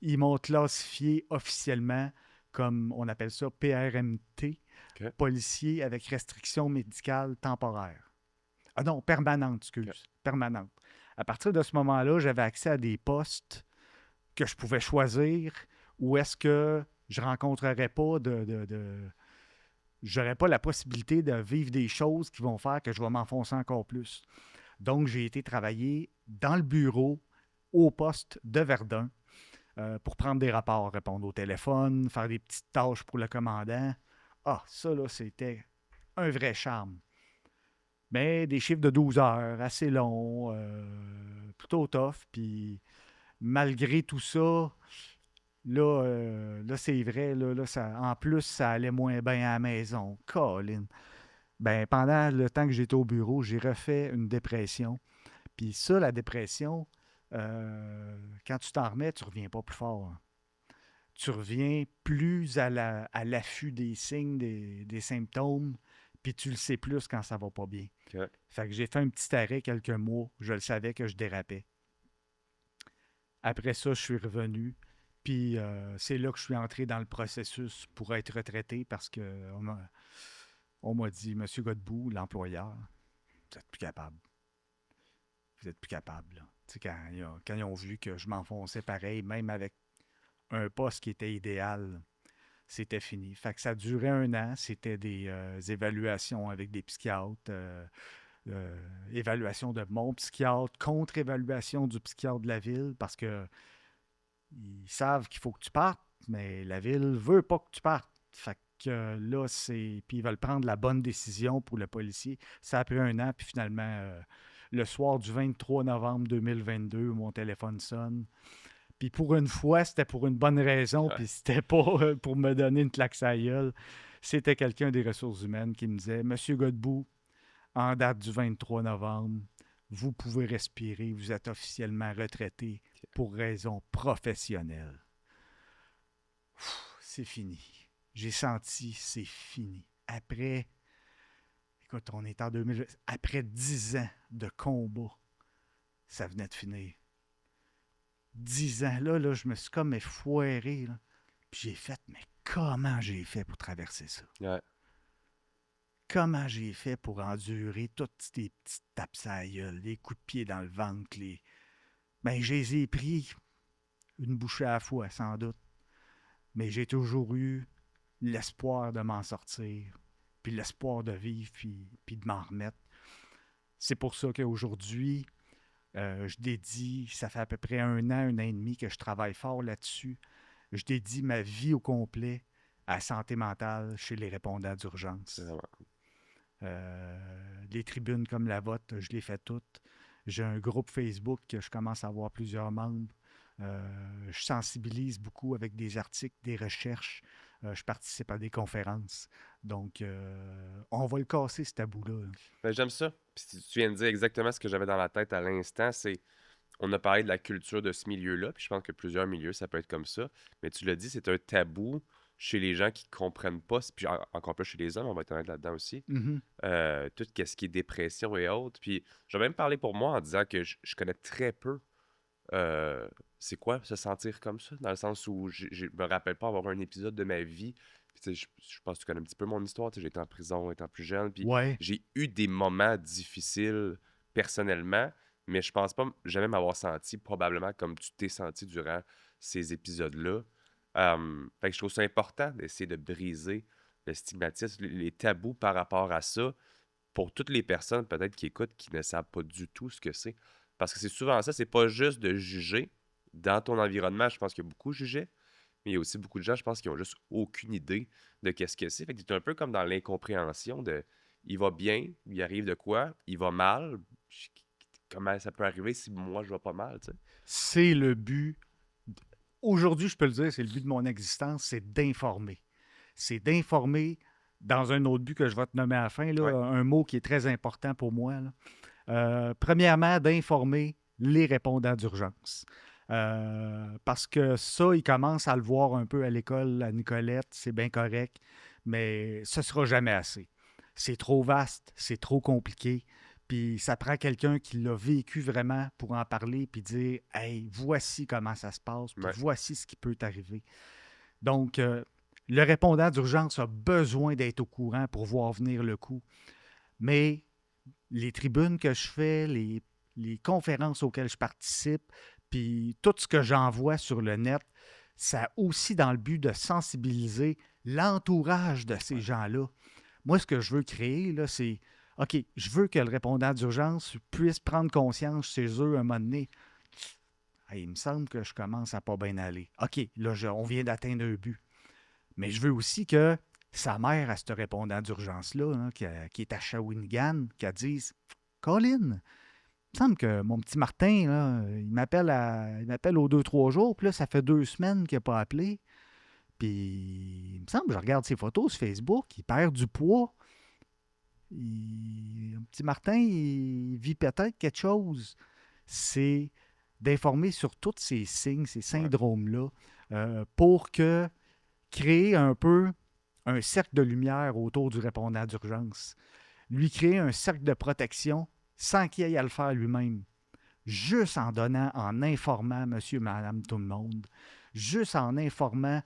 Ils m'ont classifié officiellement comme, on appelle ça PRMT, OK. policier avec restriction médicale temporaire. Ah non, permanente, excuse. OK. Permanente. À partir de ce moment-là, j'avais accès à des postes que je pouvais choisir où est-ce que je ne rencontrerais pas j'aurais pas la possibilité de vivre des choses qui vont faire que je vais m'enfoncer encore plus. Donc, j'ai été travailler dans le bureau au poste de Verdun pour prendre des rapports, répondre au téléphone, faire des petites tâches pour le commandant. Ah, ça, là, c'était un vrai charme. Mais des chiffres de 12 heures, assez longs, plutôt tough. Puis, malgré tout ça, là c'est vrai, là, en plus, ça allait moins bien à la maison. Colin. Ben, pendant le temps que j'étais au bureau, j'ai refait une dépression. Puis ça, la dépression, quand tu t'en remets, tu ne reviens pas plus fort, hein. Tu reviens plus à l'affût des signes, des symptômes, puis tu le sais plus quand ça va pas bien. OK. Fait que j'ai fait un petit arrêt quelques mois. Je le savais que je dérapais. Après ça, je suis revenu. Puis c'est là que je suis entré dans le processus pour être retraité parce qu'on m'a dit, Monsieur Godbout, l'employeur, vous n'êtes plus capable. Vous n'êtes plus capable, là. Tu sais, quand ils ont vu que je m'enfonçais pareil, même avec un poste qui était idéal, c'était fini. Fait que ça durait 1 an. C'était des évaluations avec des psychiatres, évaluation de mon psychiatre, contre-évaluation du psychiatre de la ville, parce que ils savent qu'il faut que tu partes, mais la ville veut pas que tu partes. Fait que là, puis ils veulent prendre la bonne décision pour le policier. Ça a pris 1 an, puis finalement, le soir du 23 novembre 2022, mon téléphone sonne. Puis pour une fois, c'était pour une bonne raison, Ouais. puis c'était pas pour me donner une claque à la gueule. C'était quelqu'un des ressources humaines qui me disait, Monsieur Godbout, en date du 23 novembre, vous pouvez respirer, vous êtes officiellement retraité pour raison professionnelle. C'est fini. J'ai senti, c'est fini. Après, écoute, on est en 2000, après 10 ans de combat, ça venait de finir. 10 ans, là, je me suis comme effoiré, là. Puis j'ai fait, mais comment j'ai fait pour traverser ça? Ouais. Comment j'ai fait pour endurer toutes ces petites tapes à la gueule, les coups de pied dans le ventre, Ben, je les ai pris une bouchée à la fois, sans doute. Mais j'ai toujours eu l'espoir de m'en sortir, puis l'espoir de vivre, puis de m'en remettre. C'est pour ça qu'aujourd'hui, je dédie, ça fait à peu près 1 an et demi que je travaille fort là-dessus. Je dédie ma vie au complet à la santé mentale chez les répondants d'urgence. C'est vraiment cool. Les tribunes comme la vôtre, je les fais toutes. J'ai un groupe Facebook que je commence à avoir plusieurs membres. Je sensibilise beaucoup avec des articles, des recherches. Je participe à des conférences. Donc, on va le casser, ce tabou-là. Ben, j'aime ça. Puis tu viens de dire exactement ce que j'avais dans la tête à l'instant, c'est on a parlé de la culture de ce milieu-là, puis je pense que plusieurs milieux, ça peut être comme ça. Mais tu l'as dit, c'est un tabou chez les gens qui comprennent pas, puis encore plus chez les hommes, on va être honnête là-dedans aussi. Mhm. Tout ce qui est dépression et autres. Puis je vais même parler pour moi en disant que je connais très peu c'est quoi se sentir comme ça, dans le sens où je me rappelle pas avoir un épisode de ma vie. Puis, tu sais, je pense que tu connais un petit peu mon histoire. Tu sais, j'ai été en prison étant plus jeune, puis Ouais. j'ai eu des moments difficiles personnellement, mais je pense pas jamais m'avoir senti probablement comme tu t'es senti durant ces épisodes-là. Fait que je trouve ça important d'essayer de briser le stigmatisme, les tabous par rapport à ça, pour toutes les personnes peut-être qui écoutent, qui ne savent pas du tout ce que c'est. Parce que c'est souvent ça, c'est pas juste de juger. Dans ton environnement, je pense qu'il y a beaucoup jugé, mais il y a aussi beaucoup de gens, je pense, qui ont juste aucune idée de qu'est-ce que c'est. Fait que tu es un peu comme dans l'incompréhension de il va bien, il arrive de quoi, il va mal. Comment ça peut arriver si moi je vais pas mal, tu sais? C'est le but. Aujourd'hui, je peux le dire, c'est le but de mon existence, c'est d'informer. C'est d'informer dans un autre but que je vais te nommer à la fin, là, Ouais. un mot qui est très important pour moi. Là. Premièrement, d'informer les répondants d'urgence. Parce que ça, ils commencent à le voir un peu à l'école, à Nicolette, c'est bien correct, mais ce ne sera jamais assez. C'est trop vaste, c'est trop compliqué. Puis ça prend quelqu'un qui l'a vécu vraiment pour en parler puis dire hey, voici comment ça se passe, puis Ouais. voici ce qui peut t'arriver. Donc, le répondant d'urgence a besoin d'être au courant pour voir venir le coup. Mais les tribunes que je fais, les conférences auxquelles je participe, puis tout ce que j'envoie sur le net, ça a aussi dans le but de sensibiliser l'entourage de ces gens-là. Moi, ce que je veux créer, là, c'est OK, je veux que le répondant d'urgence puisse prendre conscience chez eux un moment donné. Hey, il me semble que je commence à pas bien aller. OK, là, on vient d'atteindre un but. Mais je veux aussi que sa mère, à ce répondant d'urgence-là, hein, qui est à Shawinigan, qu'elle dise Colin, il me semble que mon petit Martin, là, il m'appelle aux 2-3 jours, puis là, ça fait 2 semaines qu'il n'a pas appelé. Puis, il me semble que je regarde ses photos sur Facebook, il perd du poids. Un petit Martin, il vit peut-être quelque chose. C'est d'informer sur tous ces signes, ces syndromes-là, pour que créer un peu un cercle de lumière autour du répondant d'urgence. Lui créer un cercle de protection sans qu'il aille à le faire lui-même. Juste en donnant, en informant monsieur, madame, tout le monde. Juste en informant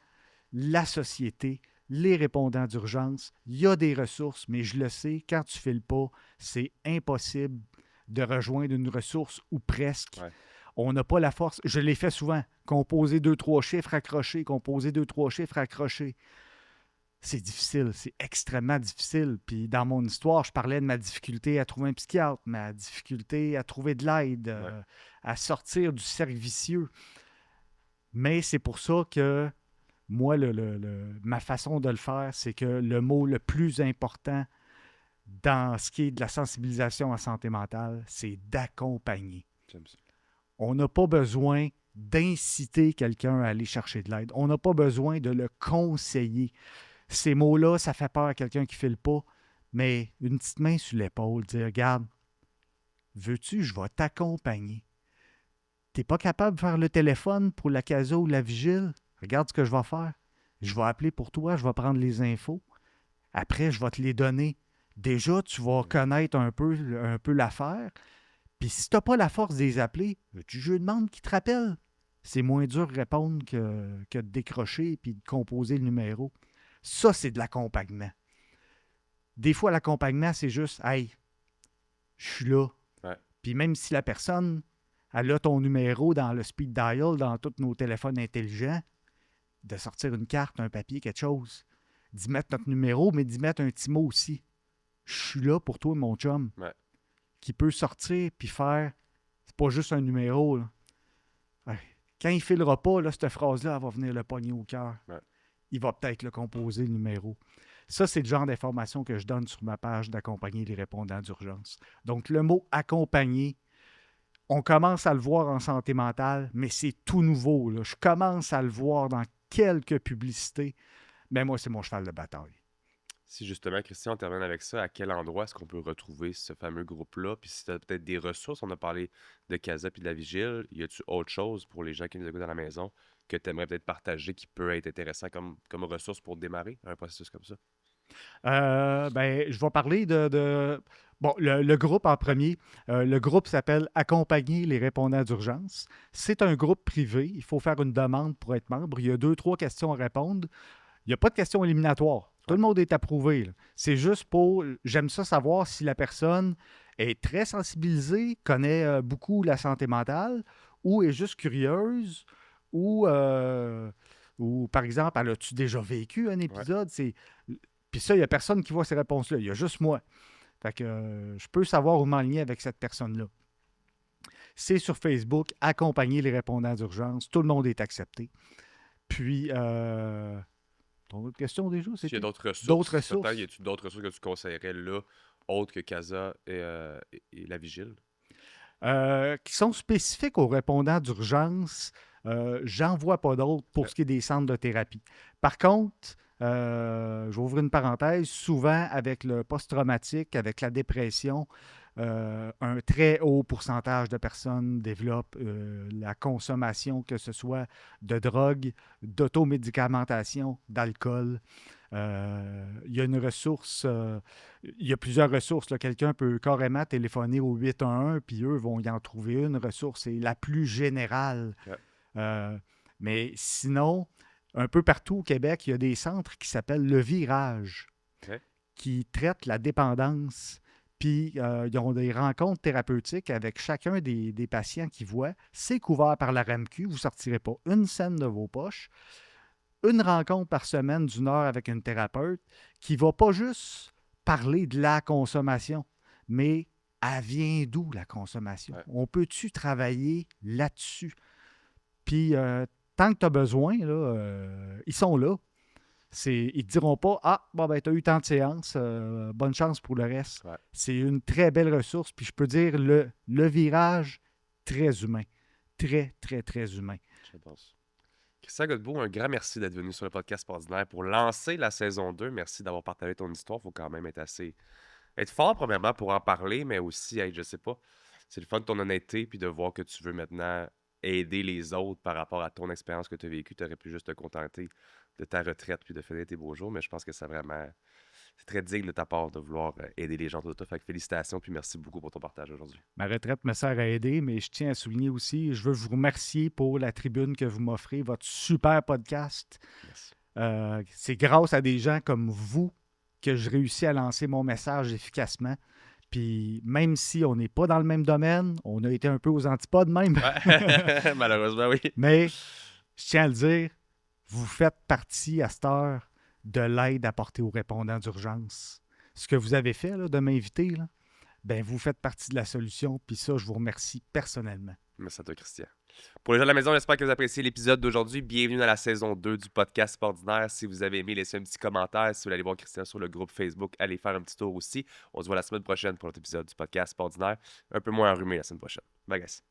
la société, les répondants d'urgence. Il y a des ressources, mais je le sais, quand tu ne files pas, c'est impossible de rejoindre une ressource ou presque. Ouais. On n'a pas la force. Je l'ai fait souvent. Composer 2-3 chiffres accrochés, composer 2-3 chiffres accrochés. C'est difficile, c'est extrêmement difficile. Puis dans mon histoire, je parlais de ma difficulté à trouver un psychiatre, ma difficulté à trouver de l'aide, à sortir du cercle vicieux. Mais c'est pour ça que moi, ma façon de le faire, c'est que le mot le plus important dans ce qui est de la sensibilisation en santé mentale, c'est d'accompagner. J'aime ça. On n'a pas besoin d'inciter quelqu'un à aller chercher de l'aide. On n'a pas besoin de le conseiller. Ces mots-là, ça fait peur à quelqu'un qui ne file pas, mais une petite main sur l'épaule, dire regarde, veux-tu, je vais t'accompagner. Tu n'es pas capable de faire le téléphone pour la CASA ou la vigile? Regarde ce que je vais faire. Je vais appeler pour toi, je vais prendre les infos. Après, je vais te les donner. Déjà, tu vas connaître un peu l'affaire. Puis si tu n'as pas la force de les appeler, je demande qu'ils te rappellent. C'est moins dur de répondre que de décrocher et de composer le numéro. Ça, c'est de l'accompagnement. Des fois, l'accompagnement, c'est juste « Hey, je suis là. Ouais. » Puis même si la personne, elle a ton numéro dans le speed dial, dans tous nos téléphones intelligents, de sortir une carte, un papier, quelque chose, d'y mettre notre numéro, mais d'y mettre un petit mot aussi. « Je suis là pour toi, mon chum. Ouais. » qui peut sortir puis faire, c'est pas juste un numéro, là. Ouais. Quand il filera pas, là, cette phrase-là, elle va venir le pogner au cœur. Ouais. Il va peut-être le composer, le numéro. Ça, c'est le genre d'information que je donne sur ma page d'accompagner les répondants d'urgence. Donc, le mot accompagner, on commence à le voir en santé mentale, mais c'est tout nouveau, là. Je commence à le voir dans quelques publicités. Mais moi, c'est mon cheval de bataille. Si justement, Christian, on termine avec ça, à quel endroit est-ce qu'on peut retrouver ce fameux groupe-là? Puis si tu as peut-être des ressources, on a parlé de Casa puis de la Vigile, y a-tu autre chose pour les gens qui nous écoutent à la maison que tu aimerais peut-être partager qui peut être intéressant comme ressource pour démarrer un processus comme ça? Je vais parler Bon, le groupe en premier. Le groupe s'appelle Accompagner les répondants d'urgence. C'est un groupe privé. Il faut faire une demande pour être membre. Il y a 2-3 questions à répondre. Il n'y a pas de questions éliminatoires. Tout le monde est approuvé, là. C'est juste pour... J'aime ça savoir si la personne est très sensibilisée, connaît beaucoup la santé mentale, ou est juste curieuse, ou par exemple, elle a-tu déjà vécu un épisode? Puis ça, il n'y a personne qui voit ces réponses-là. Il y a juste moi. Fait que je peux savoir où m'aligner avec cette personne-là. C'est sur Facebook, accompagner les répondants d'urgence. Tout le monde est accepté. Puis, ton autre question déjà? S'il y a d'autres ressources, D'autres ressources. peut-être y a-tu d'autres ressources que tu conseillerais là, autres que Casa et la Vigile? Qui sont spécifiques aux répondants d'urgence, j'en vois pas d'autres pour ce qui est des centres de thérapie. Par contre, je vais ouvrir une parenthèse, souvent avec le post-traumatique, avec la dépression, un très haut pourcentage de personnes développent la consommation, que ce soit de drogue, d'automédicamentation, d'alcool. Il y a une ressource, il y a plusieurs ressources, là. Quelqu'un peut carrément téléphoner au 811, puis eux vont y en trouver une ressource. C'est la plus générale. Ouais. Mais sinon, un peu partout au Québec, il y a des centres qui s'appellent Le Virage, Ouais. qui traitent la dépendance. Puis, ils ont des rencontres thérapeutiques avec chacun des patients qu'ils voient. C'est couvert par la RAMQ. Vous ne sortirez pas une scène de vos poches. Une rencontre par semaine d'1 heure avec une thérapeute qui ne va pas juste parler de la consommation, mais elle vient d'où la consommation? Ouais. On peut-tu travailler là-dessus? Puis, tant que tu as besoin, là, ils sont là. Ils ne te diront pas « Ah, bon, ben, tu as eu tant de séances, bonne chance pour le reste. Ouais. » C'est une très belle ressource. Puis je peux dire le virage, très humain. Très, très, très humain. Je pense. Christian Godbout, un grand merci d'être venu sur le podcast Ordinaire pour lancer la saison 2. Merci d'avoir partagé ton histoire. Il faut quand même être fort, premièrement, pour en parler, mais aussi, je sais pas, c'est le fun de ton honnêteté puis de voir que tu veux maintenant aider les autres par rapport à ton expérience que tu as vécue. Tu aurais pu juste te contenter de ta retraite puis de finir tes beaux jours, mais je pense que c'est très digne de ta part de vouloir aider les gens autour de toi. Fait que félicitations puis merci beaucoup pour ton partage aujourd'hui. Ma retraite me sert à aider, mais je tiens à souligner aussi, je veux vous remercier pour la tribune que vous m'offrez, votre super podcast. Merci. C'est grâce à des gens comme vous que je réussis à lancer mon message efficacement. Puis même si on n'est pas dans le même domaine, on a été un peu aux antipodes même. Ouais. Malheureusement, oui. Mais je tiens à le dire, vous faites partie à cette heure de l'aide apportée aux répondants d'urgence. Ce que vous avez fait là, de m'inviter, là, ben, vous faites partie de la solution. Puis ça, je vous remercie personnellement. Merci à toi, Christian. Pour les gens de la maison, j'espère que vous appréciez l'épisode d'aujourd'hui. Bienvenue dans la saison 2 du podcast Ordinaire. Si vous avez aimé, laissez un petit commentaire. Si vous voulez aller voir Christian sur le groupe Facebook, allez faire un petit tour aussi. On se voit la semaine prochaine pour notre épisode du podcast Ordinaire. Un peu moins enrhumé la semaine prochaine. Bye, guys.